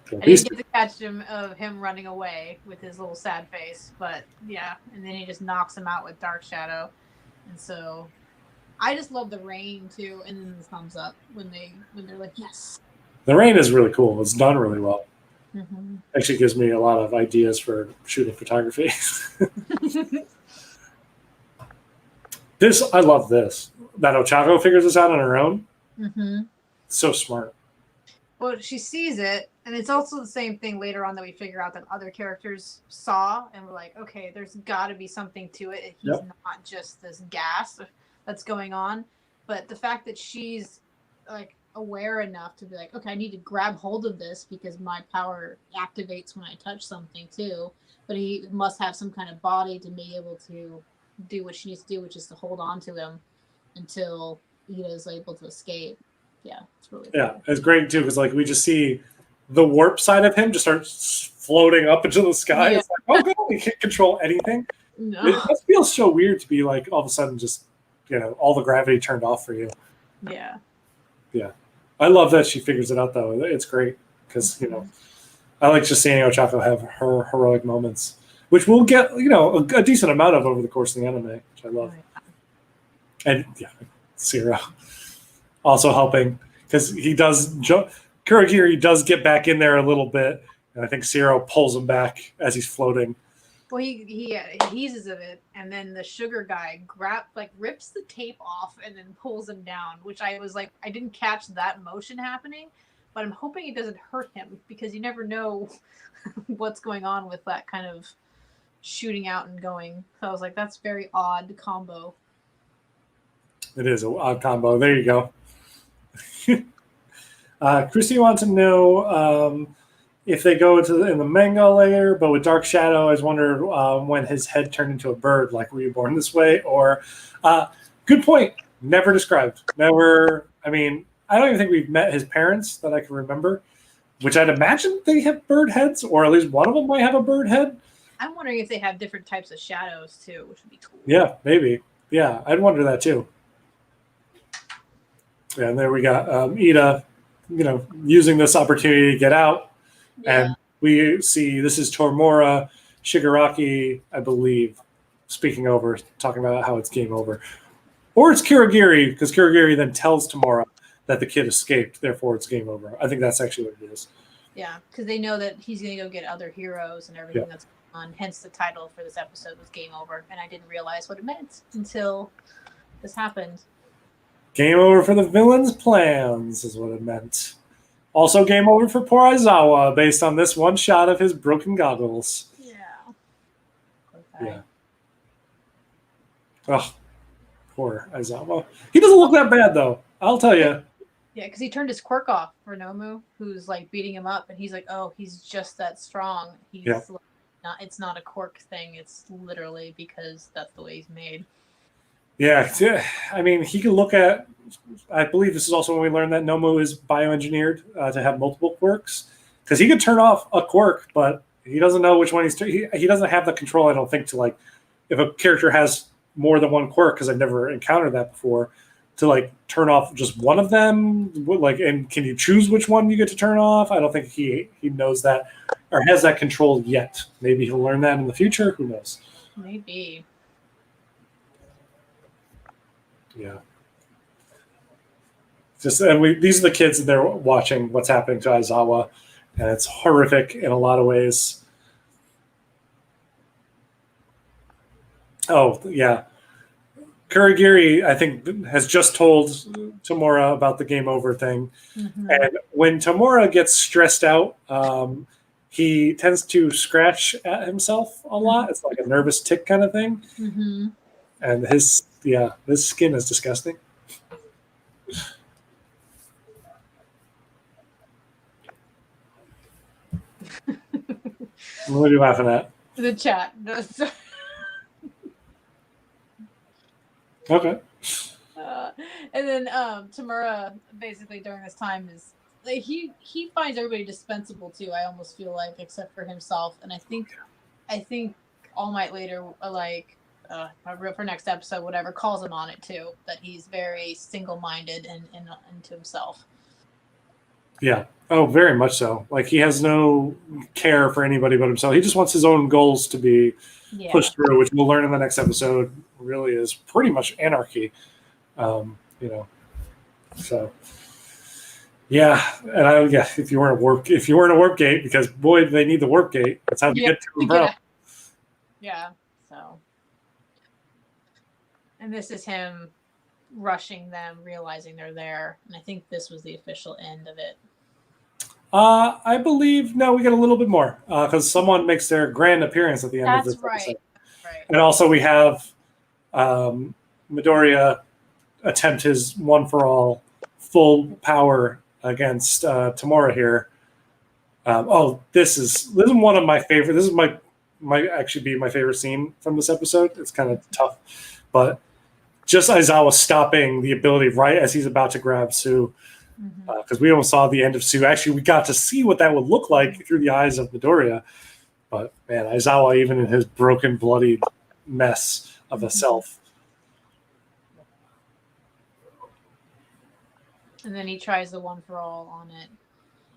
I didn't get to catch him of him running away with his little sad face, but yeah, and then he just knocks him out with Dark Shadow, and so I just love the rain too, and then the thumbs up when they're like yes. The rain is really cool. It's done really well. Actually, gives me a lot of ideas for shooting photography. I love this. That Ochako figures this out on her own. So smart. Well, she sees it, and it's also the same thing later on that we figure out that other characters saw, and we're like, okay, there's got to be something to it. He's not just this gas that's going on, but the fact that she's like aware enough to be like, okay, I need to grab hold of this because my power activates when I touch something too. But he must have some kind of body to be able to do what she needs to do, which is to hold on to him until he is able to escape. Yeah, it's really cool. It's great too, because like we just see the warp side of him just starts floating up into the sky. It's like, oh god, he can't control anything. No. It must feel so weird to be like all of a sudden just all the gravity turned off for you. Yeah. I love that she figures it out though. It's great because I like just seeing Ochako have her heroic moments, which we'll get a decent amount of over the course of the anime, which I love. And Zero also helping because he does Kurogiri does get back in there a little bit, and I think Zero pulls him back as he's floating. Well, he eases of it, and then the sugar guy rips the tape off and then pulls him down, which I was like, I didn't catch that motion happening, but I'm hoping it doesn't hurt him because you never know what's going on with that kind of shooting out and going. So I was like, that's very odd combo. It is an odd combo. There you go. Christy wants to know if they go in the manga later, but with Dark Shadow, I was wondering when his head turned into a bird, like were you born this way? Or, good point, never described. Never, I mean, I don't even think we've met his parents that I can remember, which I'd imagine they have bird heads, or at least one of them might have a bird head. I'm wondering if they have different types of shadows too, which would be cool. Yeah, maybe. Yeah, I'd wonder that too. Yeah, and there we got Ida, using this opportunity to get out. Yeah. And we see this is Tomura Shigaraki, I believe, speaking over, talking about how it's game over. Or it's Kirigiri, because Kirigiri then tells Tomura that the kid escaped, therefore it's game over. I think that's actually what it is. Yeah, because they know that he's going to go get other heroes and everything that's going on. Hence the title for this episode was Game Over. And I didn't realize what it meant until this happened. Game over for the villain's plans is what it meant. Also game over for poor Aizawa based on this one shot of his broken goggles. Yeah. Okay. Yeah. Oh, poor Aizawa. He doesn't look that bad, though. I'll tell you. Yeah, because he turned his quirk off for Nomu, who's like beating him up, and he's like, "Oh, he's just that strong. He's like, it's not a quirk thing. It's literally because that's the way he's made." Yeah, I mean, he can look at. I believe this is also when we learned that Nomu is bioengineered to have multiple quirks, because he could turn off a quirk, but he doesn't know which one he doesn't have the control. I don't think to like if a character has more than one quirk, because I've never encountered that before, to like turn off just one of them, like, and can you choose which one you get to turn off? I don't think he knows that or has that control yet. Maybe he'll learn that in the future. Who knows? Maybe. Yeah. Just these are the kids that they're watching what's happening to Aizawa, and it's horrific in a lot of ways. Oh yeah, Kurigiri I think has just told Tomura about the game over thing, and when Tomura gets stressed out, he tends to scratch at himself a lot. It's like a nervous tick kind of thing, and his skin is disgusting. What are you laughing at? The chat. Okay. And then Tamura basically during this time is like he finds everybody dispensable too. I almost feel like except for himself, and I think All Might later for next episode whatever calls him on it too, that he's very single-minded and into himself. Yeah. Oh, very much so. Like he has no care for anybody but himself. He just wants his own goals to be pushed through, which we'll learn in the next episode. Really is pretty much anarchy. So yeah, and if you weren't a warp gate, because boy, they need the warp gate. That's how you get to them, bro. Yeah. So, and this is him rushing them, realizing they're there, and I think this was the official end of it. I believe we get a little bit more because someone makes their grand appearance at the end of this episode. Right. And also we have Midoriya attempt his one for all full power against Tomura here. This is one of my favorite. This is might actually be my favorite scene from this episode. It's kind of tough, but just Aizawa stopping the ability right as he's about to grab Sue. Because we almost saw the end of Sue. Actually, we got to see what that would look like through the eyes of Midoriya. But man, Aizawa, even in his broken, bloodied mess of a self. And then he tries the one for all on it.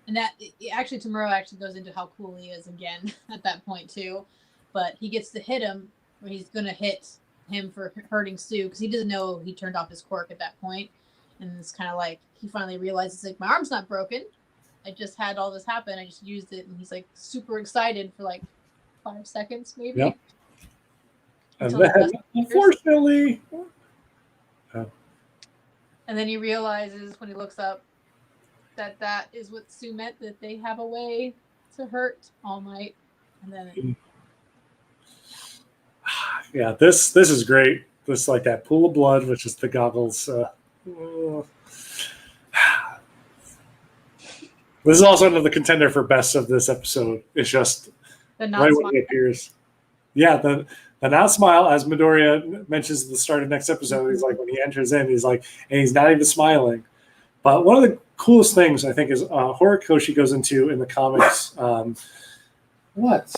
And that actually, Tomorrow actually goes into how cool he is again at that point too. But he gets to hit him, where he's going to hit him for hurting Sue, because he doesn't know he turned off his quirk at that point. And it's kind of like he finally realizes, like, my arm's not broken. I just had all this happen. I just used it, and he's like super excited for like 5 seconds, maybe. Yep. And then, unfortunately, and then he realizes when he looks up that is what Sue meant, that they have a way to hurt All Might. And then this is great. This like that pool of blood, which is the goggles. This is also another contender for best of this episode. It's just The not right smile. when he appears. Yeah, the not smile, as Midoriya mentions at the start of next episode, he's like, when he enters in, he's like, and he's not even smiling. But one of the coolest things I think is Horikoshi goes into in the comics. What?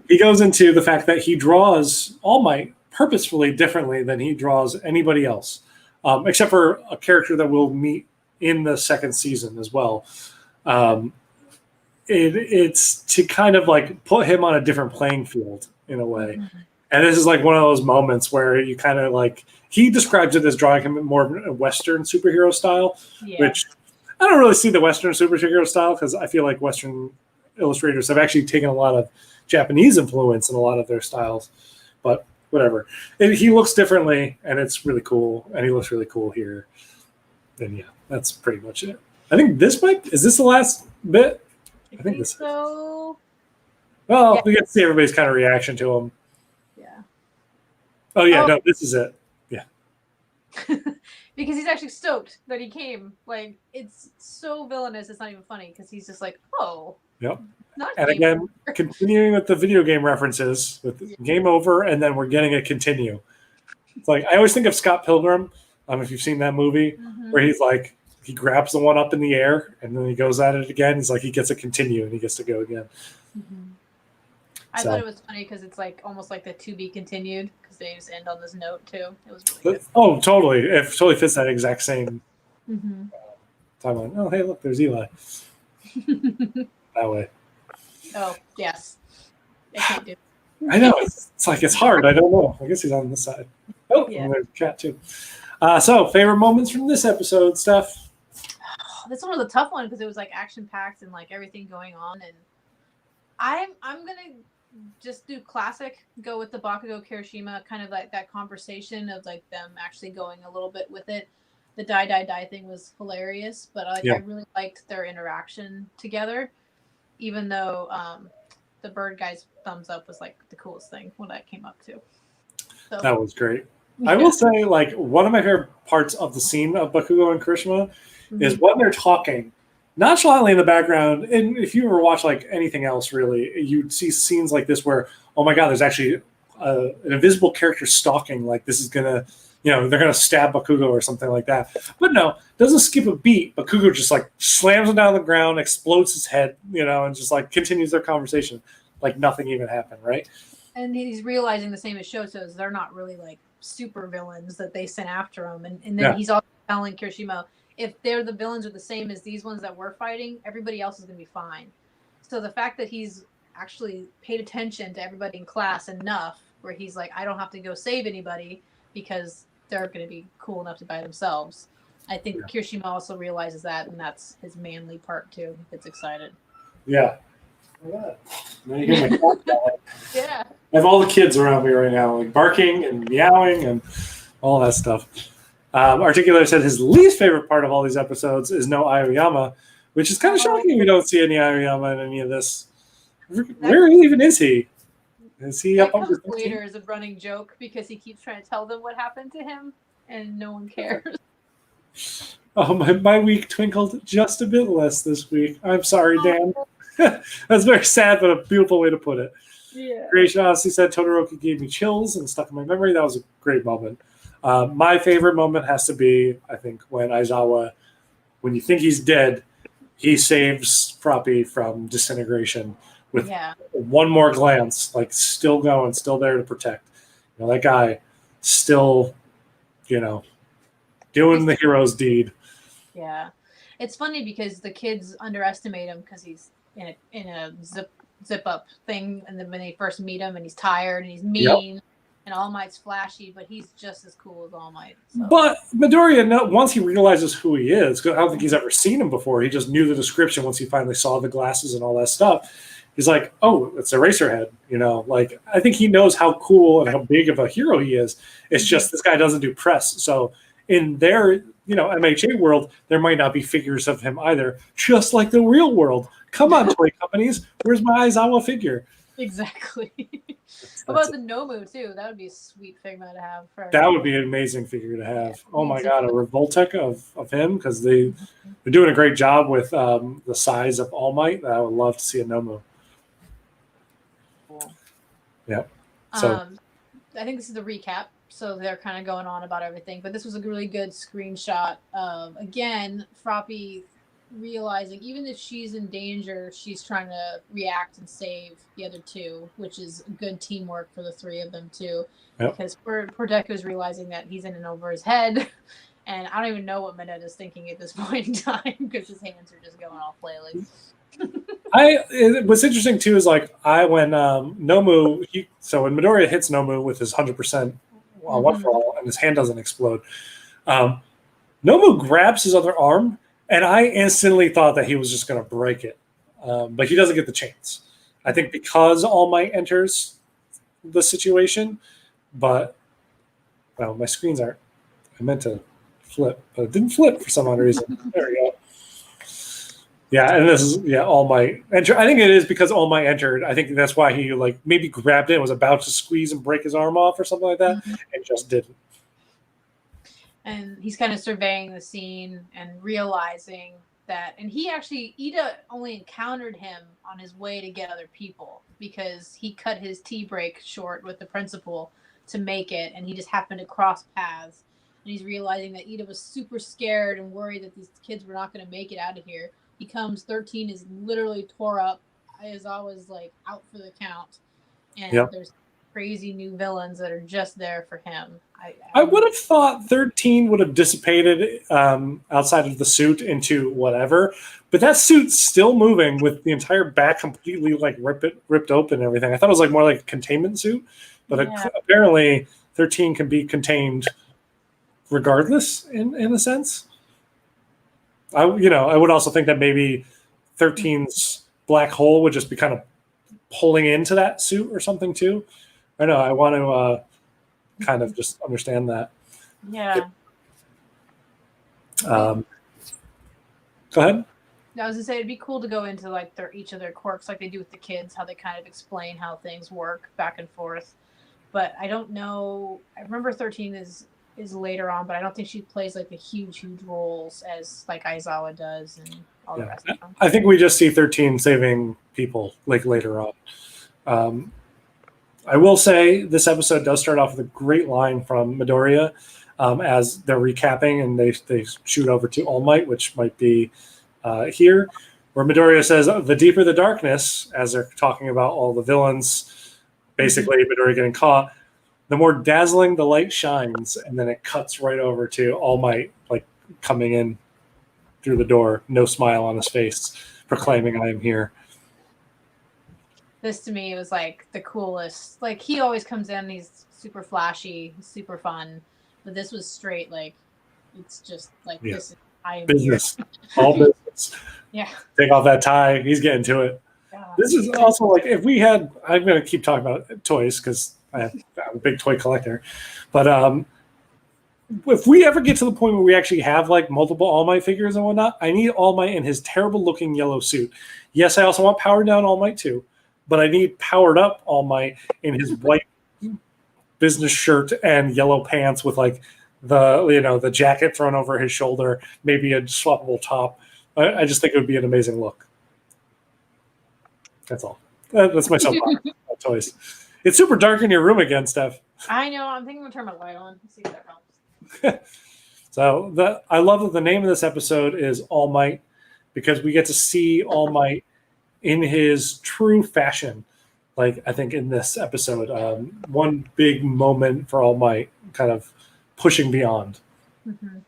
He goes into the fact that he draws All Might purposefully differently than he draws anybody else, except for a character that we'll meet in the second season as well. It's to kind of like put him on a different playing field in a way. Mm-hmm. And this is like one of those moments where you kind of like, he describes it as drawing him more of a Western superhero style, which I don't really see the Western superhero style because I feel like Western illustrators have actually taken a lot of Japanese influence in a lot of their styles. But whatever. He looks differently, and it's really cool, and he looks really cool here. And yeah, that's pretty much it. I think is this the last bit? I think this so. Well, we get to see everybody's kind of reaction to him. Yeah. Oh yeah, no, this is it. Yeah. Because he's actually stoked that he came. Like, it's so villainous, it's not even funny, because he's just like, oh. Yep. Not and again, continuing with the video game references, with game over, and then we're getting a continue. It's like, I always think of Scott Pilgrim, if you've seen that movie, where he's like, he grabs the one up in the air, and then he goes at it again. He's like, he gets a continue, and he gets to go again. I thought it was funny because it's like almost like the to be continued, because they just end on this note too. It was really good. Oh, totally. It totally fits that exact same timeline. Oh, hey, look, there's Eli. That way. Oh, yes. I can't do it. I know. It's like, it's hard. I don't know. I guess he's on this side. Oh, and there's a cat too. So, favorite moments from this episode, Steph? This one was a tough one because it was like action packed and like everything going on, and I'm gonna just do classic. Go with the Bakugo Kirishima, kind of like that conversation of like them actually going a little bit with it. The die thing was hilarious, but I really liked their interaction together. Even though the bird guy's thumbs up was like the coolest thing when that came up too. So, that was great. I will say, like, one of my favorite parts of the scene of Bakugo and Kirishima is when they're talking nonchalantly in the background. And if you ever watch like anything else, really, you'd see scenes like this where, oh my God, there's actually an invisible character stalking. Like, this is gonna, they're gonna stab Bakugo or something like that. But no, doesn't skip a beat. Bakugo just like slams him down on the ground, explodes his head, and just like continues their conversation like nothing even happened, right? And he's realizing the same as Shoto's. They're not really like super villains that they sent after him. And then he's also telling Kirishima, if they're the villains are the same as these ones that we're fighting, everybody else is going to be fine. So the fact that he's actually paid attention to everybody in class enough where he's like, I don't have to go save anybody because they're going to be cool enough to by themselves. I think Kirishima also realizes that, and that's his manly part too. He gets excited. Yeah. Now you hear my cat. Yeah. I have all the kids around me right now, like barking and meowing and all that stuff. Articulator said his least favorite part of all these episodes is no Aoyama, which is kind of shocking. We don't see any Aoyama in any of this. Where even is he? Is he up on the later is a running joke because he keeps trying to tell them what happened to him, and no one cares. Oh, my week twinkled just a bit less this week. I'm sorry, Dan. That's very sad, but a beautiful way to put it. Yeah. Creation honestly said Todoroki gave me chills and stuck in my memory. That was a great moment. My favorite moment has to be, I think, when Aizawa, when you think he's dead, he saves Froppy from disintegration with one more glance, like still going, still there to protect. That guy still, doing the hero's deed. Yeah. It's funny because the kids underestimate him because he's in a zip up thing, and then when they first meet him and he's tired and he's mean and All Might's flashy, but he's just as cool as All Might. So. But Midoriya, once he realizes who he is, because I don't think he's ever seen him before, he just knew the description once he finally saw the glasses and all that stuff. He's like, oh, it's Eraserhead, like I think he knows how cool and how big of a hero he is. It's just this guy doesn't do press. So in their, MHA world, there might not be figures of him either, just like the real world. Come on, toy companies, where's my Aizawa figure? Exactly. How That's about it. the Nomu too? That would be a sweet Figma to have for That would everybody. be an amazing figure to Yeah, have. Oh my needs a god, a Revoltech of him, because they're doing a great job with the size of All Might. I would love to see a Nomu. cool. Yeah. So Um, I think this is the recap. So they're kind of going on about everything, but this was a really good screenshot of again Froppy realizing even if she's in danger, she's trying to react and save the other two, which is good teamwork for the three of them too. yep. Because poor Deku's realizing that he's in and over his head, and I don't even know what Mineta's thinking at this point in time because his hands are just going all flailing. What's interesting too is like when Nomu so when Midoriya hits Nomu with his 100% one for all and his hand doesn't explode, um, Nomu grabs his other arm and I instantly thought that he was just going to break it, but he doesn't get the chance. I think because All Might enters the situation, but well, my screens aren't. I meant to flip, but it didn't flip for some odd reason. There we go. Yeah, and this is All Might enter. I think it is because All Might entered. I think that's why he like maybe grabbed it and was about to squeeze and break his arm off or something like that, and just didn't. And he's kind of surveying the scene and realizing that, and he actually Ida only encountered him on his way to get other people because he cut his tea break short with the principal to make it, and he just happened to cross paths. And he's realizing that Ida was super scared and worried that these kids were not going to make it out of here. He comes 13 is literally tore up. Aizawa's like out for the count, and there's crazy new villains that are just there for him. I would have thought 13 would have dissipated outside of the suit into whatever, but that suit's still moving with the entire back completely like ripped open and everything. I thought it was like more like a containment suit, but apparently 13 can be contained regardless in a sense. I would also think that maybe 13's black hole would just be kind of pulling into that suit or something too. I know I want to kind of just understand that. Yeah. Go ahead. I was gonna say it'd be cool to go into like each of their quirks, like they do with the kids, how they kind of explain how things work back and forth. But I don't know. I remember 13 is later on, but I don't think she plays like the huge roles as like Aizawa does and all the rest of them. I think we just see 13 saving people like later on. I will say this episode does start off with a great line from Midoriya as they're recapping and they shoot over to All Might, which might be here, where Midoriya says, "The deeper the darkness," as they're talking about all the villains, basically Midoriya getting caught, the more dazzling the light shines, and then it cuts right over to All Might like coming in through the door, no smile on his face, proclaiming, "I am here." This to me was like the coolest. Like he always comes in, he's super flashy, super fun, but this was straight like it's just like this is I am business, here. all business. Yeah. Take off that tie. He's getting to it. This is also like if we had. I'm going to keep talking about toys because I'm a big toy collector, but if we ever get to the point where we actually have like multiple All Might figures and whatnot, I need All Might in his terrible looking yellow suit. Yes, I also want powered down All Might too, but I need powered up All Might in his white business shirt and yellow pants with like the jacket thrown over his shoulder, maybe a swappable top. I just think it would be an amazing look. That's all. That's my soapbox about toys. It's super dark in your room again, Steph. I know. I'm thinking I'm gonna turn my light on. See if that helps. So I love that the name of this episode is All Might because we get to see All Might in his true fashion. Like I think in this episode, one big moment for All Might, kind of pushing beyond. Mm-hmm.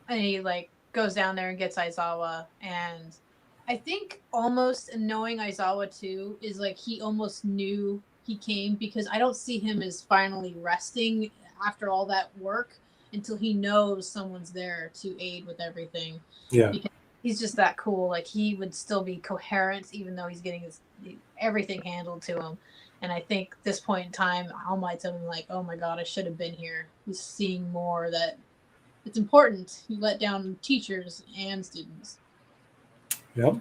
And he like goes down there and gets Aizawa, and I think almost knowing Aizawa too is like he almost knew he came because I don't see him as finally resting after all that work until he knows someone's there to aid with everything. Yeah. Because he's just that cool. Like he would still be coherent even though he's getting everything handled to him. And I think this point in time, All Might's like, oh my God, I should have been here. He's seeing more that it's important. You let down teachers and students. Yep.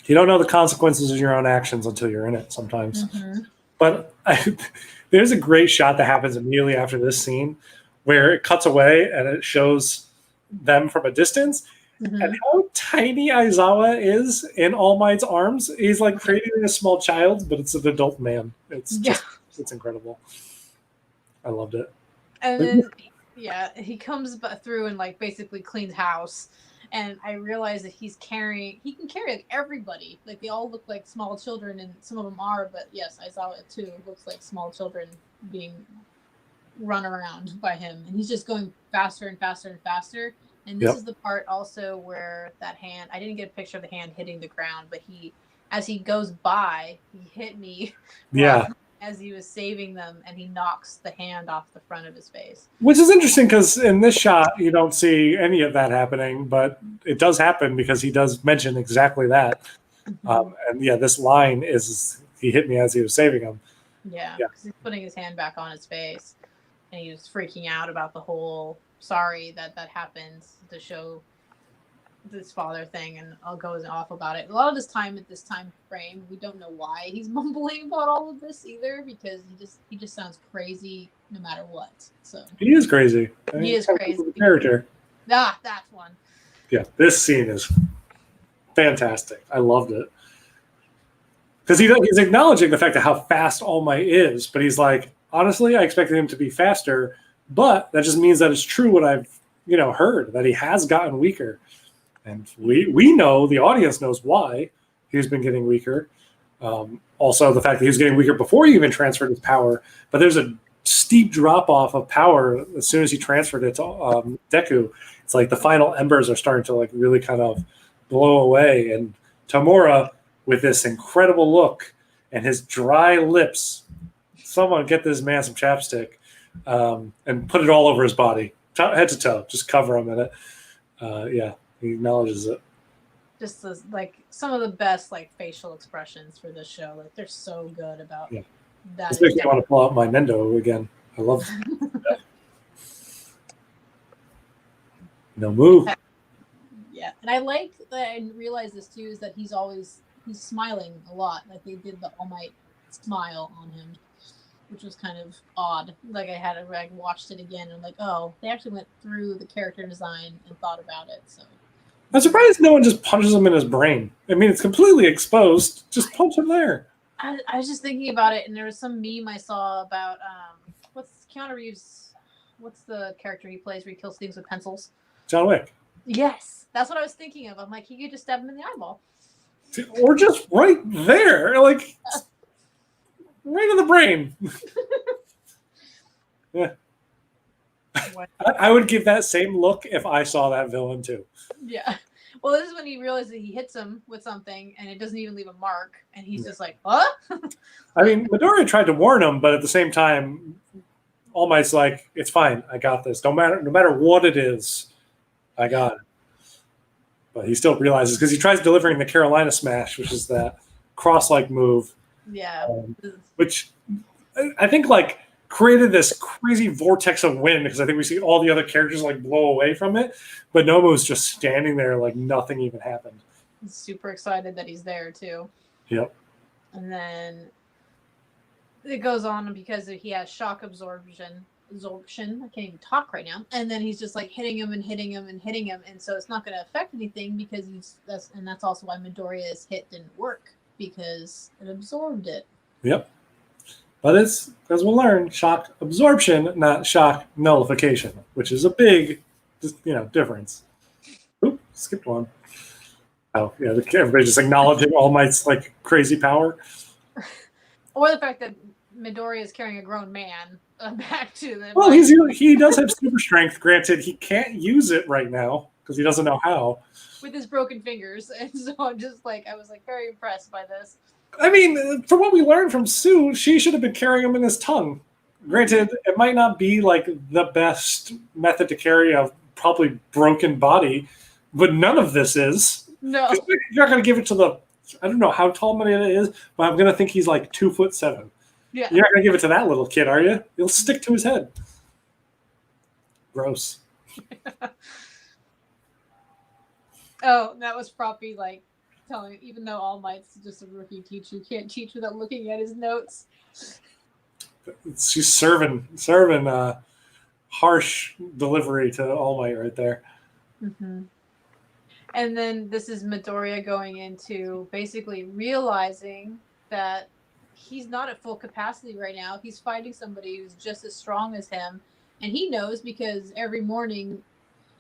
You don't know the consequences of your own actions until you're in it sometimes. But there's a great shot that happens immediately after this scene where it cuts away and it shows them from a distance. And how tiny Aizawa is in All Might's arms. He's like creating a small child, but it's an adult man. It's just, it's incredible. I loved it. And then, he comes through and like basically cleans house. And I realize that he can carry like everybody. Like they all look like small children, and some of them are, but yes, Aizawa too looks like small children being run around by him. And he's just going faster and faster and faster. And this is the part also where that hand, I didn't get a picture of the hand hitting the ground, but as he goes by, he hit me as he was saving them, and he knocks the hand off the front of his face. Which is interesting because in this shot, you don't see any of that happening, but it does happen because he does mention exactly that. And this line is, he hit me as he was saving him. Yeah, because he's putting his hand back on his face, and he was freaking out about the whole sorry that happened to show this father thing, and all goes off about it. A lot of this time at this time frame, we don't know why he's mumbling about all of this either, because he just sounds crazy no matter what. So he is crazy. He is crazy. Character. That's one. Yeah, this scene is fantastic. I loved it. Because he's acknowledging the fact of how fast All Might is, but he's like, honestly, I expected him to be faster, but that just means that it's true what I've heard, that he has gotten weaker. And we know, the audience knows why he's been getting weaker. Also, the fact that he was getting weaker before he even transferred his power. But there's a steep drop-off of power as soon as he transferred it to Deku. It's like the final embers are starting to like really kind of blow away. And Tamura, with this incredible look and his dry lips, someone get this man some chapstick and put it all over his body, head to toe. Just cover him in it. He acknowledges it. Just like some of the best like facial expressions for this show. Like they're so good about that. This makes me want to pull out my Nendo again. I love that. No move. Yeah, and I like that. I realize this too, is that he's smiling a lot. Like they did the All Might smile on him, which was kind of odd. Like I watched it again and I'm like, oh, they actually went through the character design and thought about it. So I'm surprised no one just punches him in his brain. I mean, it's completely exposed. Just punch him there. I was just thinking about it, and there was some meme I saw about what's Keanu Reeves? What's the character he plays where he kills things with pencils? John Wick. Yes, that's what I was thinking of. I'm like, he could just stab him in the eyeball, or just right there, like right in the brain. Yeah. I would give that same look if I saw that villain too. Yeah. Well, this is when he realizes that he hits him with something and it doesn't even leave a mark, and he's just like, "What?" I mean, Midoriya tried to warn him, but at the same time, All Might's like, "It's fine, I got this. No matter what it is, I got it." But he still realizes, because he tries delivering the Carolina Smash, which is that cross-like move. Yeah. Which I think like created this crazy vortex of wind, because I think we see all the other characters like blow away from it, but Nobu's just standing there like nothing even happened. He's super excited that he's there too. Yep. And then it goes on because he has shock absorption. I can't even talk right now. And then he's just like hitting him and hitting him and hitting him, and so it's not going to affect anything because that's also why Midoriya's hit didn't work, because it absorbed it. Yep. But it's, as we'll learn, shock absorption, not shock nullification, which is a big, difference. Oop, skipped one. Oh, yeah, everybody's just acknowledging All Might's like crazy power. Or the fact that Midoriya is carrying a grown man back to them. Well, he does have super strength. Granted, he can't use it right now because he doesn't know how. With his broken fingers, and so I was very impressed by this. I mean, from what we learned from Sue, she should have been carrying him in his tongue. Granted, it might not be like the best method to carry a probably broken body, but none of this is. No. You're not going to give it to I don't know how tall Manetta is, but I'm going to think he's like 2'7". Yeah. You're not going to give it to that little kid, are you? He'll stick to his head. Gross. Oh, that was probably like telling, even though All Might's just a rookie teacher, you can't teach without looking at his notes. She's serving harsh delivery to All Might right there. Mm-hmm. And then this is Midoriya going into basically realizing that he's not at full capacity right now. He's fighting somebody who's just as strong as him. And he knows because every morning,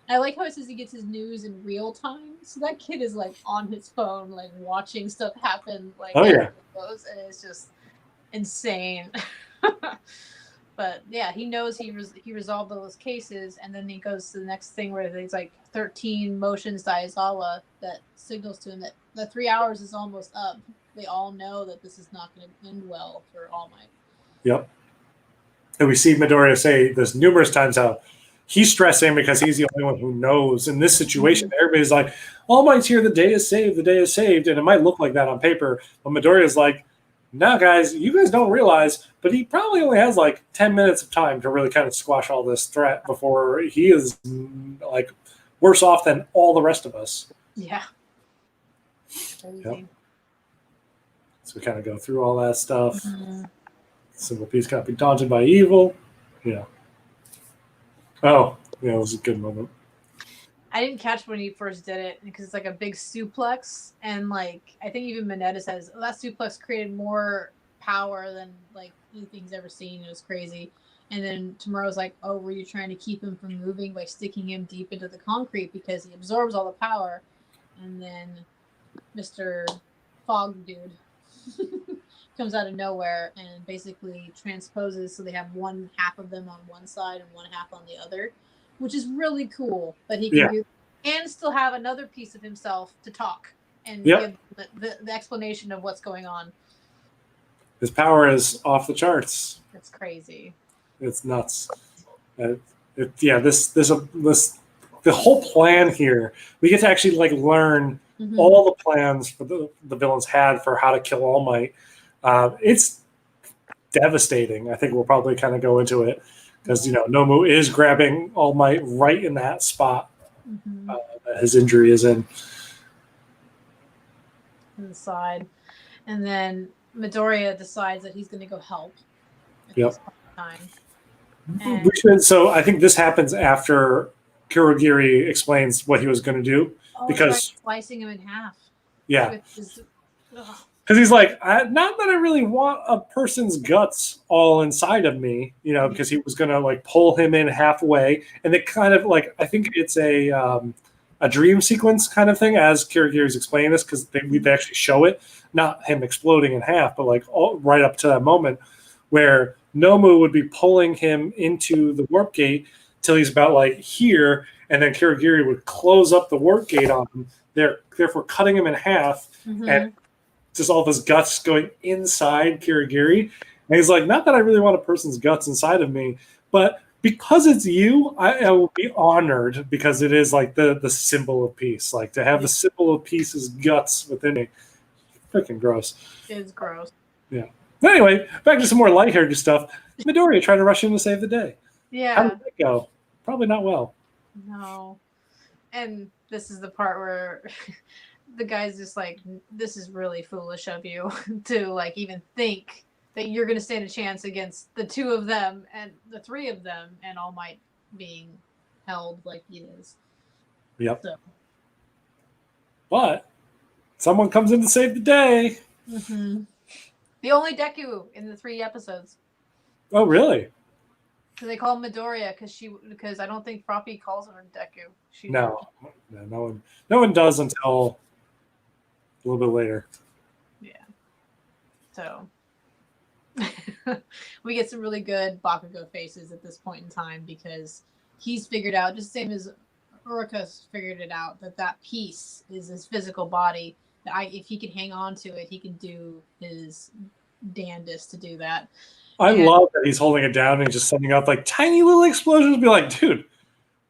I like how it says he gets his news in real time. So that kid is like on his phone, like watching stuff happen. Like, oh yeah, and it's just insane. But yeah, he knows he resolved those cases, and then he goes to the next thing where there's like 13 motions to Aizawa that signals to him that the 3 hours is almost up. They all know that this is not going to end well for All Might. Yep. And we see Midoriya say this numerous times how he's stressing because he's the only one who knows. In this situation, everybody's like, All Might's here, the day is saved, and it might look like that on paper, but Midoriya's like, no, guys, you guys don't realize, but he probably only has like 10 minutes of time to really kind of squash all this threat before he is like worse off than all the rest of us. Yeah. Yep. So we kind of go through all that stuff. Simple peace cannot be daunted by evil. Yeah. Oh, yeah, it was a good moment. I didn't catch when he first did it because it's like a big suplex, and like I think even Mineta says that suplex created more power than like anything's ever seen. It was crazy. And then Tomorrow's like, "Oh, were you trying to keep him from moving by sticking him deep into the concrete because he absorbs all the power?" And then Mr. Fog Dude comes out of nowhere and basically transposes so they have one half of them on one side and one half on the other, which is really cool that he can do and still have another piece of himself to talk and give the explanation of what's going on. His power is off the charts. It's crazy. It's nuts. This the whole plan here, we get to actually like learn all the plans for the villains had for how to kill All Might. It's devastating. I think we'll probably kind of go into it because Nomu is grabbing All Might right in that spot that his injury is in. On the side, and then Midoriya decides that he's going to go help. Yep. Time. So I think this happens after Kurogiri explains what he was going to do because slicing him in half. Yeah. Because he's like, not that I really want a person's guts all inside of me, because he was going to like pull him in halfway. And it kind of like, I think it's a dream sequence kind of thing as Kurogiri's explaining this because they actually show it, not him exploding in half, but like right up to that moment where Nomu would be pulling him into the warp gate till he's about like here. And then Kurogiri would close up the warp gate on him, therefore cutting him in half and just all of his guts going inside Kurogiri. And he's like, not that I really want a person's guts inside of me, but because it's you, I will be honored because it is like the symbol of peace. Like to have the symbol of peace's guts within me. Freaking gross. It's gross. Yeah. Anyway, back to some more lighthearted stuff. Midoriya trying to rush in to save the day. Yeah. How did that go? Probably not well. No. And this is the part where the guy's just like, this is really foolish of you to like even think that you're going to stand a chance against the two of them and the three of them and All Might being held like he is. Yep. So. But someone comes in to save the day. The only Deku in the 3 episodes. Oh, really? So they call him Midoriya because I don't think Froppy calls her Deku. No one does until a little bit later. Yeah. So we get some really good Bakugo faces at this point in time because he's figured out, just the same as Uruka's figured it out, that piece is his physical body. If he can hang on to it, he can do his damnedest to do that. I love that he's holding it down and he's just sending out like tiny little explosions. Be like, dude,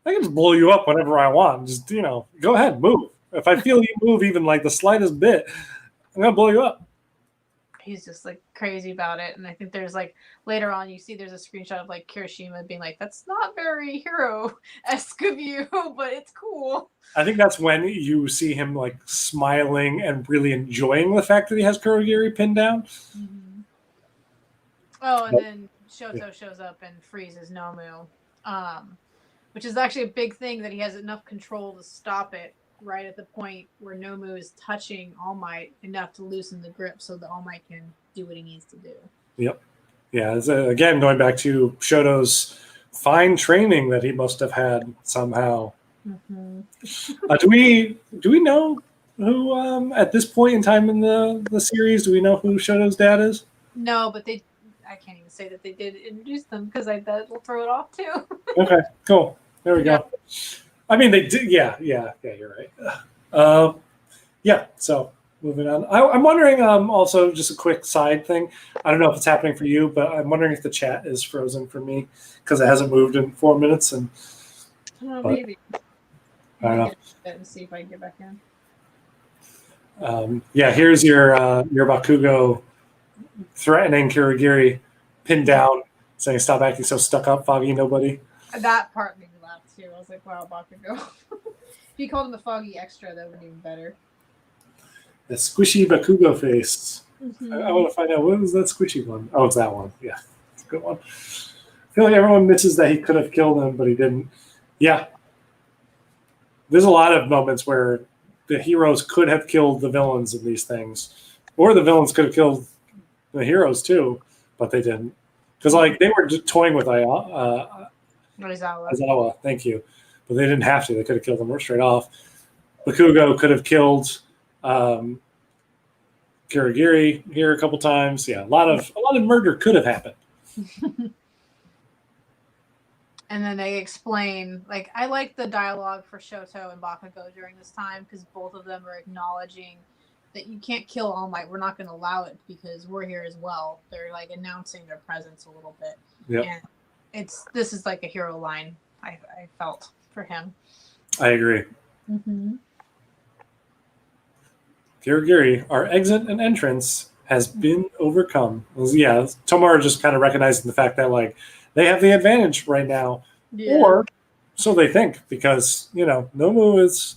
I can just blow you up whenever I want. Just go ahead, move. If I feel you move even like the slightest bit, I'm gonna blow you up. he's just like crazy about it. And I think there's like later on you see there's a screenshot of like Kirishima being like, that's not very hero-esque of you, but it's cool. I think that's when you see him like smiling and really enjoying the fact that he has Kurogiri pinned down. Mm-hmm. Oh, and then Shoto Yeah. shows up and freezes Nomu, which is actually a big thing that he has enough control to stop it right at the point where Nomu is touching All Might enough to loosen the grip so that All Might can do what he needs to do. Yep. Yeah. Again, going back to Shoto's fine training that he must have had somehow. Mm-hmm. Do we know who at this point in time in the series? Do we know who Shoto's dad is? No, but I can't even say that they did introduce them because that will throw it off too. Okay, cool. There we go. I mean, they did. Yeah, you're right. Yeah. So moving on. I'm wondering. Also, just a quick side thing. I don't know if it's happening for you, but I'm wondering if the chat is frozen for me because it hasn't moved in 4 minutes. And maybe. I don't know. And see if I can get back in. Yeah, here's your Bakugo threatening Kurogiri pinned down, saying, "Stop acting so stuck up, Foggy nobody." That part made me laugh too. I was like, "Wow, Bakugo." If you called him the Foggy Extra, that would be even better. The squishy Bakugo face. Mm-hmm. I want to find out what was that squishy one. Oh, it's that one. Yeah, it's a good one. I feel like everyone misses that he could have killed him, but he didn't. Yeah, there's a lot of moments where the heroes could have killed the villains in these things, or the villains could have killed the heroes too, but they didn't. Because like they were just toying with Aizawa, thank you, but they didn't have to. They could have killed them straight off. Bakugo could have killed Kurogiri here a couple times. Yeah, a lot of murder could have happened. And then they explain, like, I like the dialogue for Shoto and Bakugo during this time because both of them are acknowledging that you can't kill All Might. We're not going to allow it because we're here as well. They're like announcing their presence a little bit. Yep. And this is like a hero line I felt for him. I agree. Mm-hmm. Kurogiri, our exit and entrance has been overcome. Yeah, Tomura just kind of recognizing the fact that like they have the advantage right now, or so they think, because Nomu is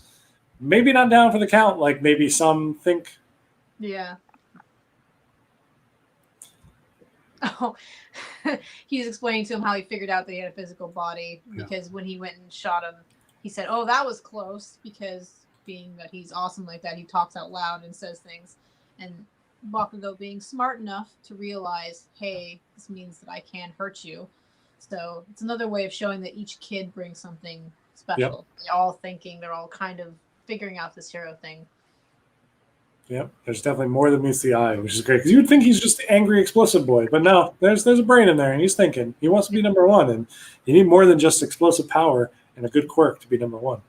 maybe not down for the count like maybe some think. Yeah. Oh, he's explaining to him how he figured out that he had a physical body because when he went and shot him, he said, "Oh, that was close," because being that he's awesome like that, he talks out loud and says things. And Bakugo being smart enough to realize, hey, this means that I can hurt you. So it's another way of showing that each kid brings something special. Yep. They're all thinking, they're all kind of figuring out this hero thing. Yep, there's definitely more than meets the eye, which is great. Because you would think he's just the angry, explosive boy, but no, there's a brain in there, and he's thinking. He wants to be number one, and you need more than just explosive power and a good quirk to be number one.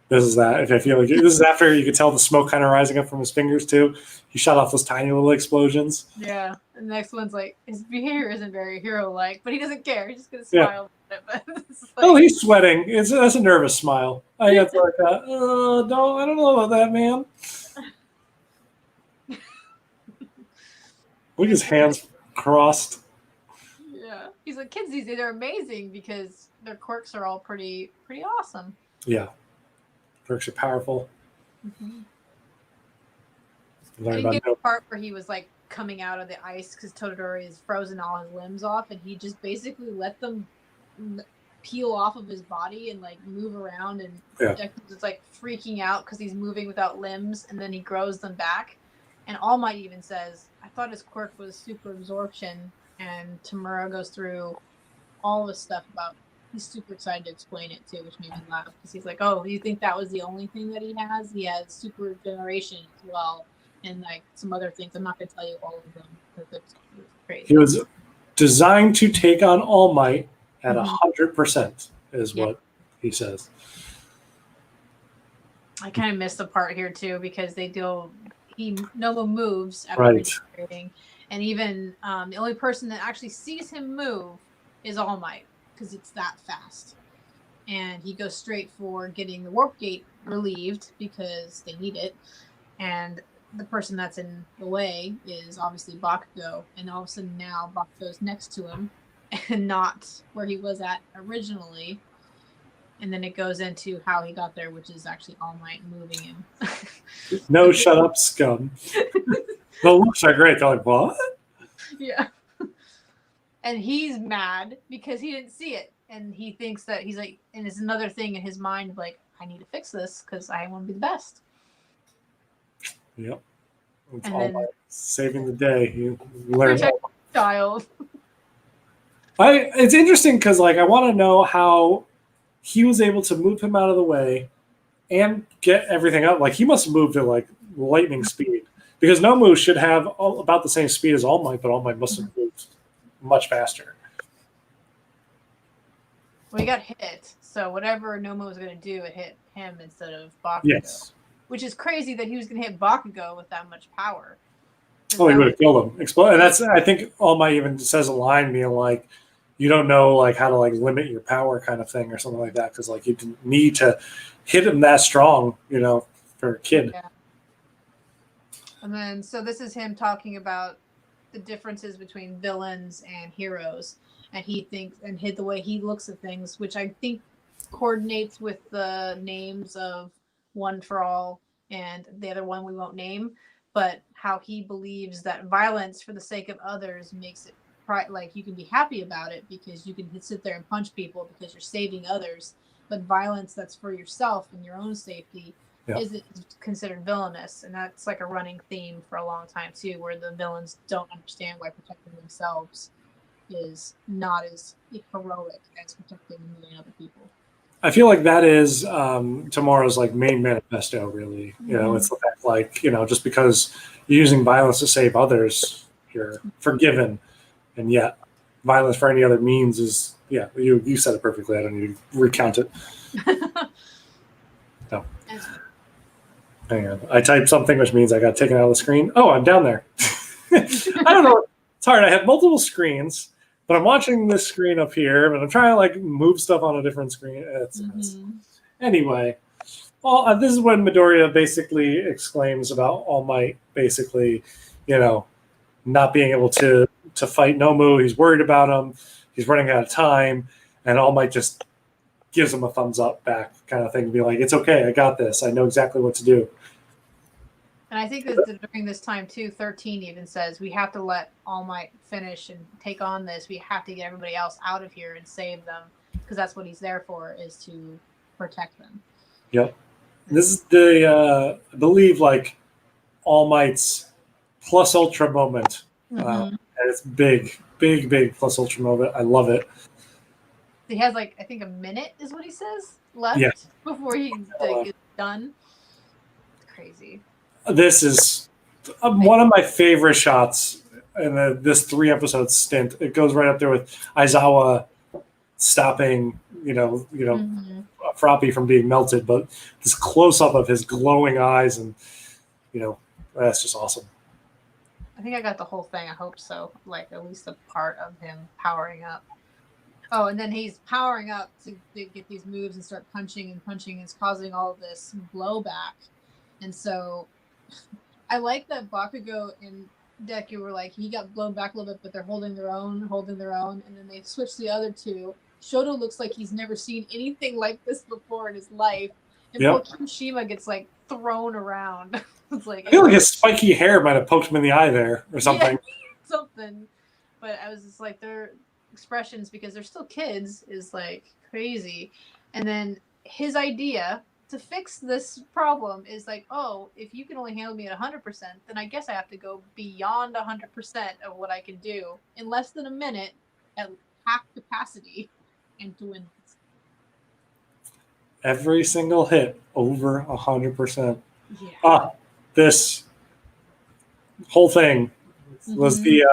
This is that. If I feel like this is after you could tell the smoke kind of rising up from his fingers too. He shot off those tiny little explosions. Yeah. And the next one's like his behavior isn't very hero-like, but he doesn't care. He's just gonna smile at it. But it's like, oh, he's sweating. That's a nervous smile. I got like I don't know about that, man. With his hands crossed. Yeah. He's like, kids these days are amazing because their quirks are all pretty awesome. Yeah. Quirks are powerful. Mm-hmm. I didn't get the part where he was like coming out of the ice because Totodori has frozen all his limbs off, and he just basically let them peel off of his body and like move around, and just like freaking out because he's moving without limbs, and then he grows them back. And All Might even says, I thought his quirk was super absorption, and Tomura goes through all this stuff about. He's super excited to explain it too, which made me laugh because he's like, "Oh, you think that was the only thing that he has? He has super generation as well, and like some other things. I'm not going to tell you all of them because it's crazy." He was designed to take on All Might at 100%, is what he says. I kind of missed the part here too because Nomu moves after regenerating, and even the only person that actually sees him move is All Might. Because it's that fast, and he goes straight for getting the warp gate relieved because they need it, and the person that's in the way is obviously Bakugo, and all of a sudden now Bakugo's next to him and not where he was at originally. And then it goes into how he got there, which is actually All Might moving him. No, shut up, scum. The looks are great. They're like, what? Yeah. And he's mad because he didn't see it. And he thinks that he's like, and it's another thing in his mind, like, I need to fix this because I want to be the best. Yep. It's And All then Might saving the day. You learn. child. It's interesting because like I want to know how he was able to move him out of the way and get everything up. Like he must have moved at like lightning speed because Nomu should have about the same speed as All Might, but All Might must have moved much faster. Well, he got hit, so whatever Nomu was going to do, it hit him instead of Bakugo. Yes. Which is crazy that he was going to hit Bakugo with that much power. Oh, he would have killed him. Explode. And that's, I think All Might even says a line being like, you don't know like how to like limit your power kind of thing or something like that. Cause like you didn't need to hit him that strong, you know, for a kid. Yeah. And then, so this is him talking about the differences between villains and heroes. And he thinks, and the way he looks at things, which I think coordinates with the names of One for All and the other one we won't name, but how he believes that violence for the sake of others makes it like you can be happy about it because you can sit there and punch people because you're saving others, but violence that's for yourself and your own safety isn't considered villainous. And that's like a running theme for a long time too, where the villains don't understand why protecting themselves is not as heroic as protecting a million other people. I feel like that is tomorrow's like main manifesto, really. You know, it's the fact like, you know, just because you're using violence to save others, you're forgiven. And yet violence for any other means is, you said it perfectly. I don't need to recount it. No. Hang on. I typed something, which means I got taken out of the screen. Oh, I'm down there. I don't know. It's hard. I have multiple screens, but I'm watching this screen up here, but I'm trying to like move stuff on a different screen. Anyway, this is when Midoriya basically exclaims about All Might, basically, you know, not being able to fight Nomu. He's worried about him. He's running out of time, and All Might just gives him a thumbs up back kind of thing to be like, it's okay. I got this. I know exactly what to do. And I think that during this time, too, 13 even says, we have to let All Might finish and take on this. We have to get everybody else out of here and save them, because that's what he's there for, is to protect them. Yep. This is the, I believe, like, All Might's plus ultra moment. And it's big plus ultra moment. I love it. He has, like, I think a minute is what he says left before he's done. It's crazy. This is one of my favorite shots in this 3-episode stint. It goes right up there with Aizawa stopping, Froppy from being melted, but this close up of his glowing eyes, and that's just awesome. I think I got the whole thing. I hope so. Like at least a part of him powering up. Oh, and then he's powering up to get these moves and start punching, and it's causing all of this blowback. And so I like that Bakugo and Deku were like, he got blown back a little bit, but they're holding their own, and then they switched the other two. Shoto looks like he's never seen anything like this before in his life. And poor Kimishima gets like thrown around. It's like, I feel like his spiky hair might have poked him in the eye there or something. Yeah, something. But I was just like, their expressions, because they're still kids, is like crazy. And then his idea to fix this problem is like, oh, if you can only handle me at 100%, then I guess I have to go beyond 100% of what I can do in less than a minute at half capacity and to win. Every single hit over 100%. Yeah. This whole thing was the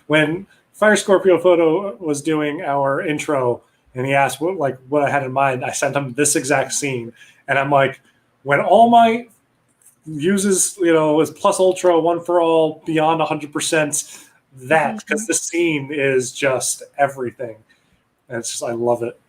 when Fire Scorpio Photo was doing our intro, and he asked what I had in mind. I sent him this exact scene, and I'm like, when All Might uses his plus ultra one for all beyond 100%, that because the scene is just everything, and it's just I love it.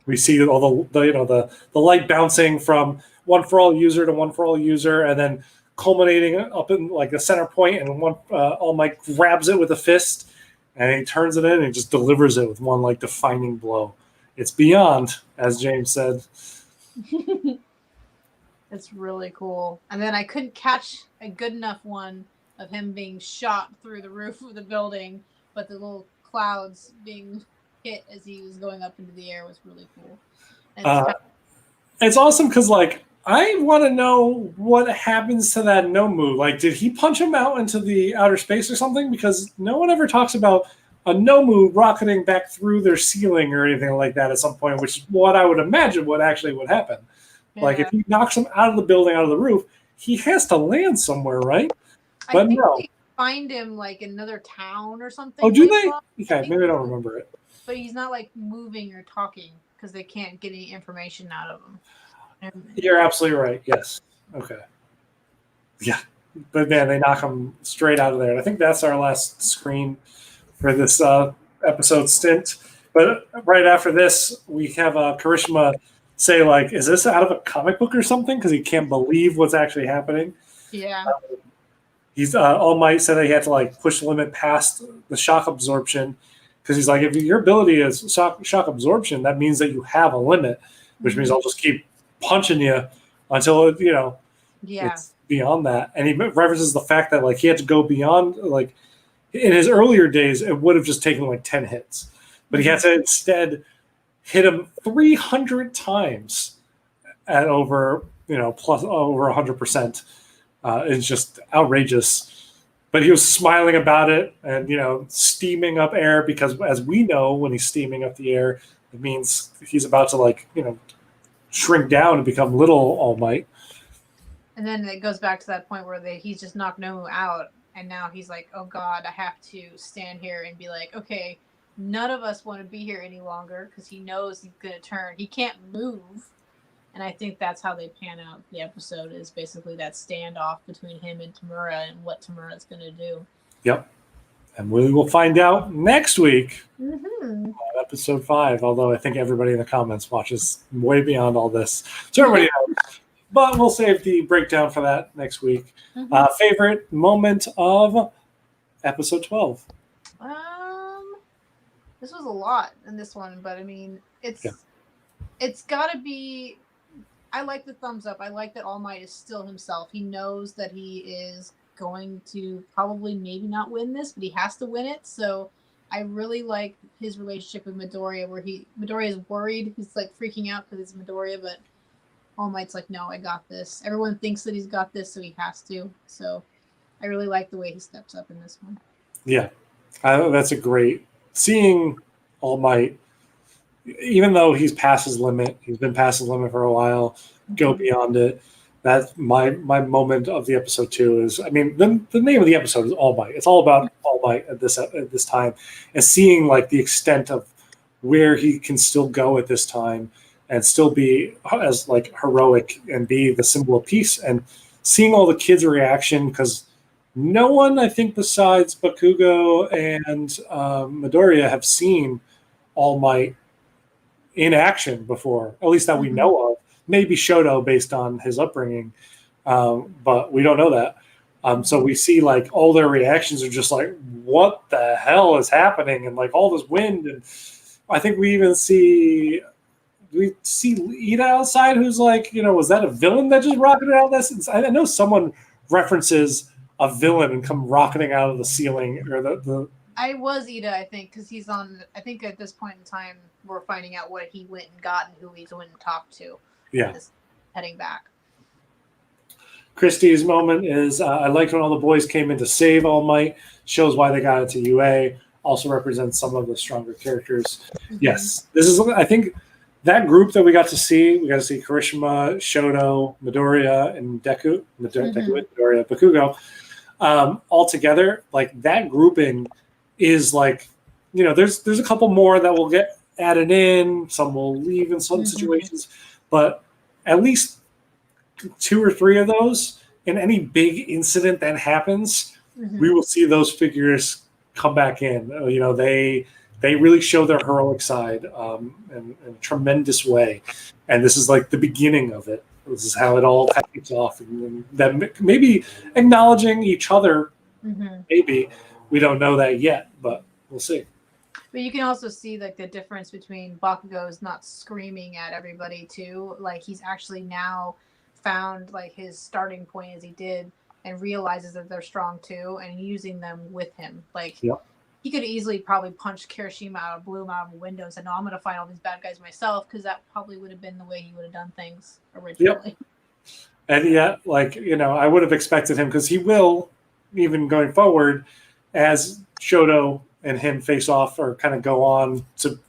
We see all the light bouncing from one for all user to one for all user, and then culminating up in like the center point, and one All Might grabs it with a fist, and he turns it in and just delivers it with one like defining blow. It's beyond, as James said. It's really cool. And then I couldn't catch a good enough one of him being shot through the roof of the building, but the little clouds being hit as he was going up into the air was really cool. It's awesome because, like, I want to know what happens to that Nomu. Like, did he punch him out into the outer space or something? Because no one ever talks about a Nomu rocketing back through their ceiling or anything like that at some point, which is what I would imagine would happen. Yeah. Like, if he knocks him out of the building, out of the roof, he has to land somewhere, right? But no. They find him, like, in another town or something. Oh, do they? Okay, maybe I don't remember it. But he's not, like, moving or talking because they can't get any information out of him. You're absolutely right. Yes. Okay. Yeah. But man, they knock him straight out of there. And I think that's our last screen for this episode stint. But right after this, we have Karishma say, like, is this out of a comic book or something? Because he can't believe what's actually happening. Yeah. He's All Might said that he had to, like, push the limit past the shock absorption. Because he's like, if your ability is shock absorption, that means that you have a limit, which means I'll just keep punching you until it's beyond that. And he references the fact that, like, he had to go beyond, like, in his earlier days it would have just taken like 10 hits, but he had to instead hit him 300 times at over plus over 100%. It's just outrageous, but he was smiling about it and steaming up air, because as we know, when he's steaming up the air, it means he's about to shrink down and become little All Might. And then it goes back to that point where he's just knocked Nomu out, and now he's like, oh God, I have to stand here and be like, okay, none of us want to be here any longer, because he knows he's going to turn. He can't move. And I think that's how they pan out the episode, is basically that standoff between him and Tamura and what Tamura's going to do. Yep. And we will find out next week on episode 5, although I think everybody in the comments watches way beyond all this. So everybody knows. But we'll save the breakdown for that next week. Favorite moment of episode 12? This was a lot in this one, but I mean, it's got to be. I like the thumbs up. I like that All Might is still himself. He knows that he is going to probably maybe not win this, but he has to win it. So I really like his relationship with Midoriya, where Midoriya is worried. He's like freaking out because it's Midoriya, but All Might's like, no, I got this. Everyone thinks that he's got this, so he has to. So I really like the way he steps up in this one. Yeah, that's a great seeing All Might, even though he's past his limit. He's been past his limit for a while. Go beyond it. That's my moment of the episode too. Is, I mean, the name of the episode is All Might. It's all about All Might at this time, and seeing like the extent of where he can still go at this time and still be as like heroic and be the symbol of peace, and seeing all the kids' reaction, because no one, I think, besides Bakugo and Midoriya have seen All Might in action before, at least that we know of. Maybe Shoto based on his upbringing, but we don't know that. So we see like all their reactions are just like, what the hell is happening? And like all this wind. And I think we even see Ida outside, who's like, was that a villain that just rocketed out of this? I know someone references a villain and come rocketing out of the ceiling, or the I was Ida, I think, because he's on. I think at this point in time, we're finding out what he went and got and who he went and talked to. Yeah, heading back. Christie's moment is I liked when all the boys came in to save All Might. Shows why they got into UA. Also represents some of the stronger characters. Yes, this is. I think that group that we got to see. We got to see Kirishima, Shoto, Midoriya, and Deku. Midoriya, Bakugo. All together, like that grouping is like, there's a couple more that will get added in. Some will leave in some situations, but at least 2 or 3 of those, in any big incident that happens, we will see those figures come back in. They really show their heroic side in a tremendous way, and this is like the beginning of it. this is how it all kicks off, and then maybe acknowledging each other. Maybe we don't know that yet, but we'll see. But you can also see like the difference between Bakugo's not screaming at everybody too. Like he's actually now found like his starting point as he did and realizes that they're strong too and using them with him. Like he could easily probably punch Kirishima out, blew him out of a window and said, no, I'm going to fight all these bad guys myself, because that probably would have been the way he would have done things originally. And yet, like, I would have expected him, because he will, even going forward, as Shoto and him face off or kind of go on to,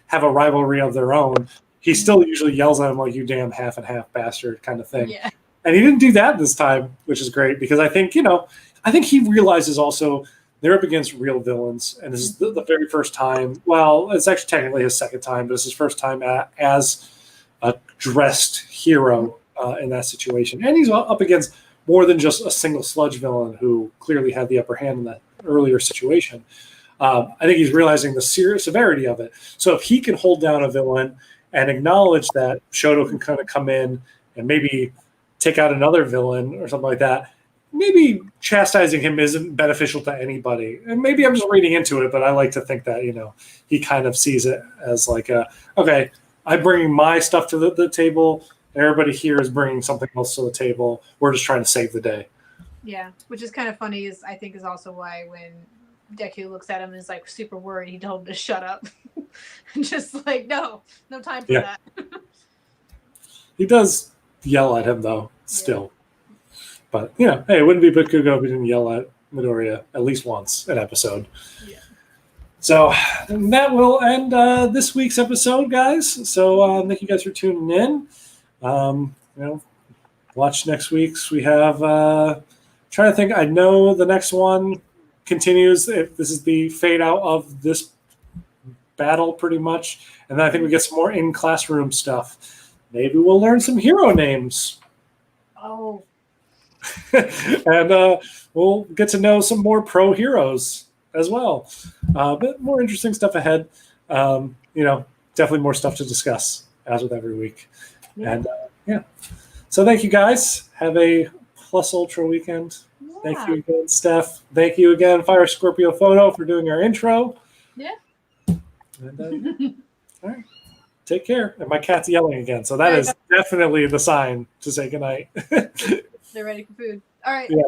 have a rivalry of their own, he still usually yells at him like, you damn half and half bastard kind of thing. Yeah. And he didn't do that this time, which is great, because I think he realizes also they're up against real villains, and this is the very first time. Well, it's actually technically his second time, but it's his first time as a dressed hero in that situation. And he's up against more than just a single sludge villain who clearly had the upper hand in that earlier situation. I think he's realizing the severity of it. So if he can hold down a villain and acknowledge that Shoto can kind of come in and maybe take out another villain or something like that, maybe chastising him isn't beneficial to anybody. And maybe I'm just reading into it, but I like to think that, he kind of sees it as like, okay, I'm bringing my stuff to the table. Everybody here is bringing something else to the table. We're just trying to save the day. Yeah, which is kind of funny, is also why when Deku looks at him and is like super worried, he told him to shut up. Just like, no time for that. He does yell at him, though, still. But, hey, it wouldn't be Bakugo if we didn't yell at Midoriya at least once an episode. Yeah. So that will end this week's episode, guys. So thank you guys for tuning in. Watch next week's. We have, trying to think, I know the next one continues. If this is the fade out of this battle, pretty much. And then I think we get some more in-classroom stuff. Maybe we'll learn some hero names. Oh. And we'll get to know some more pro heroes as well. But more interesting stuff ahead. Definitely more stuff to discuss, as with every week. Yeah. And so thank you guys. Have a Plus Ultra weekend. Yeah. Thank you again, Steph. Thank you again, Fire Scorpio Photo, for doing our intro. Yeah. And, all right. Take care. And my cat's yelling again. So that is definitely the sign to say goodnight. They're ready for food. All right. Yeah.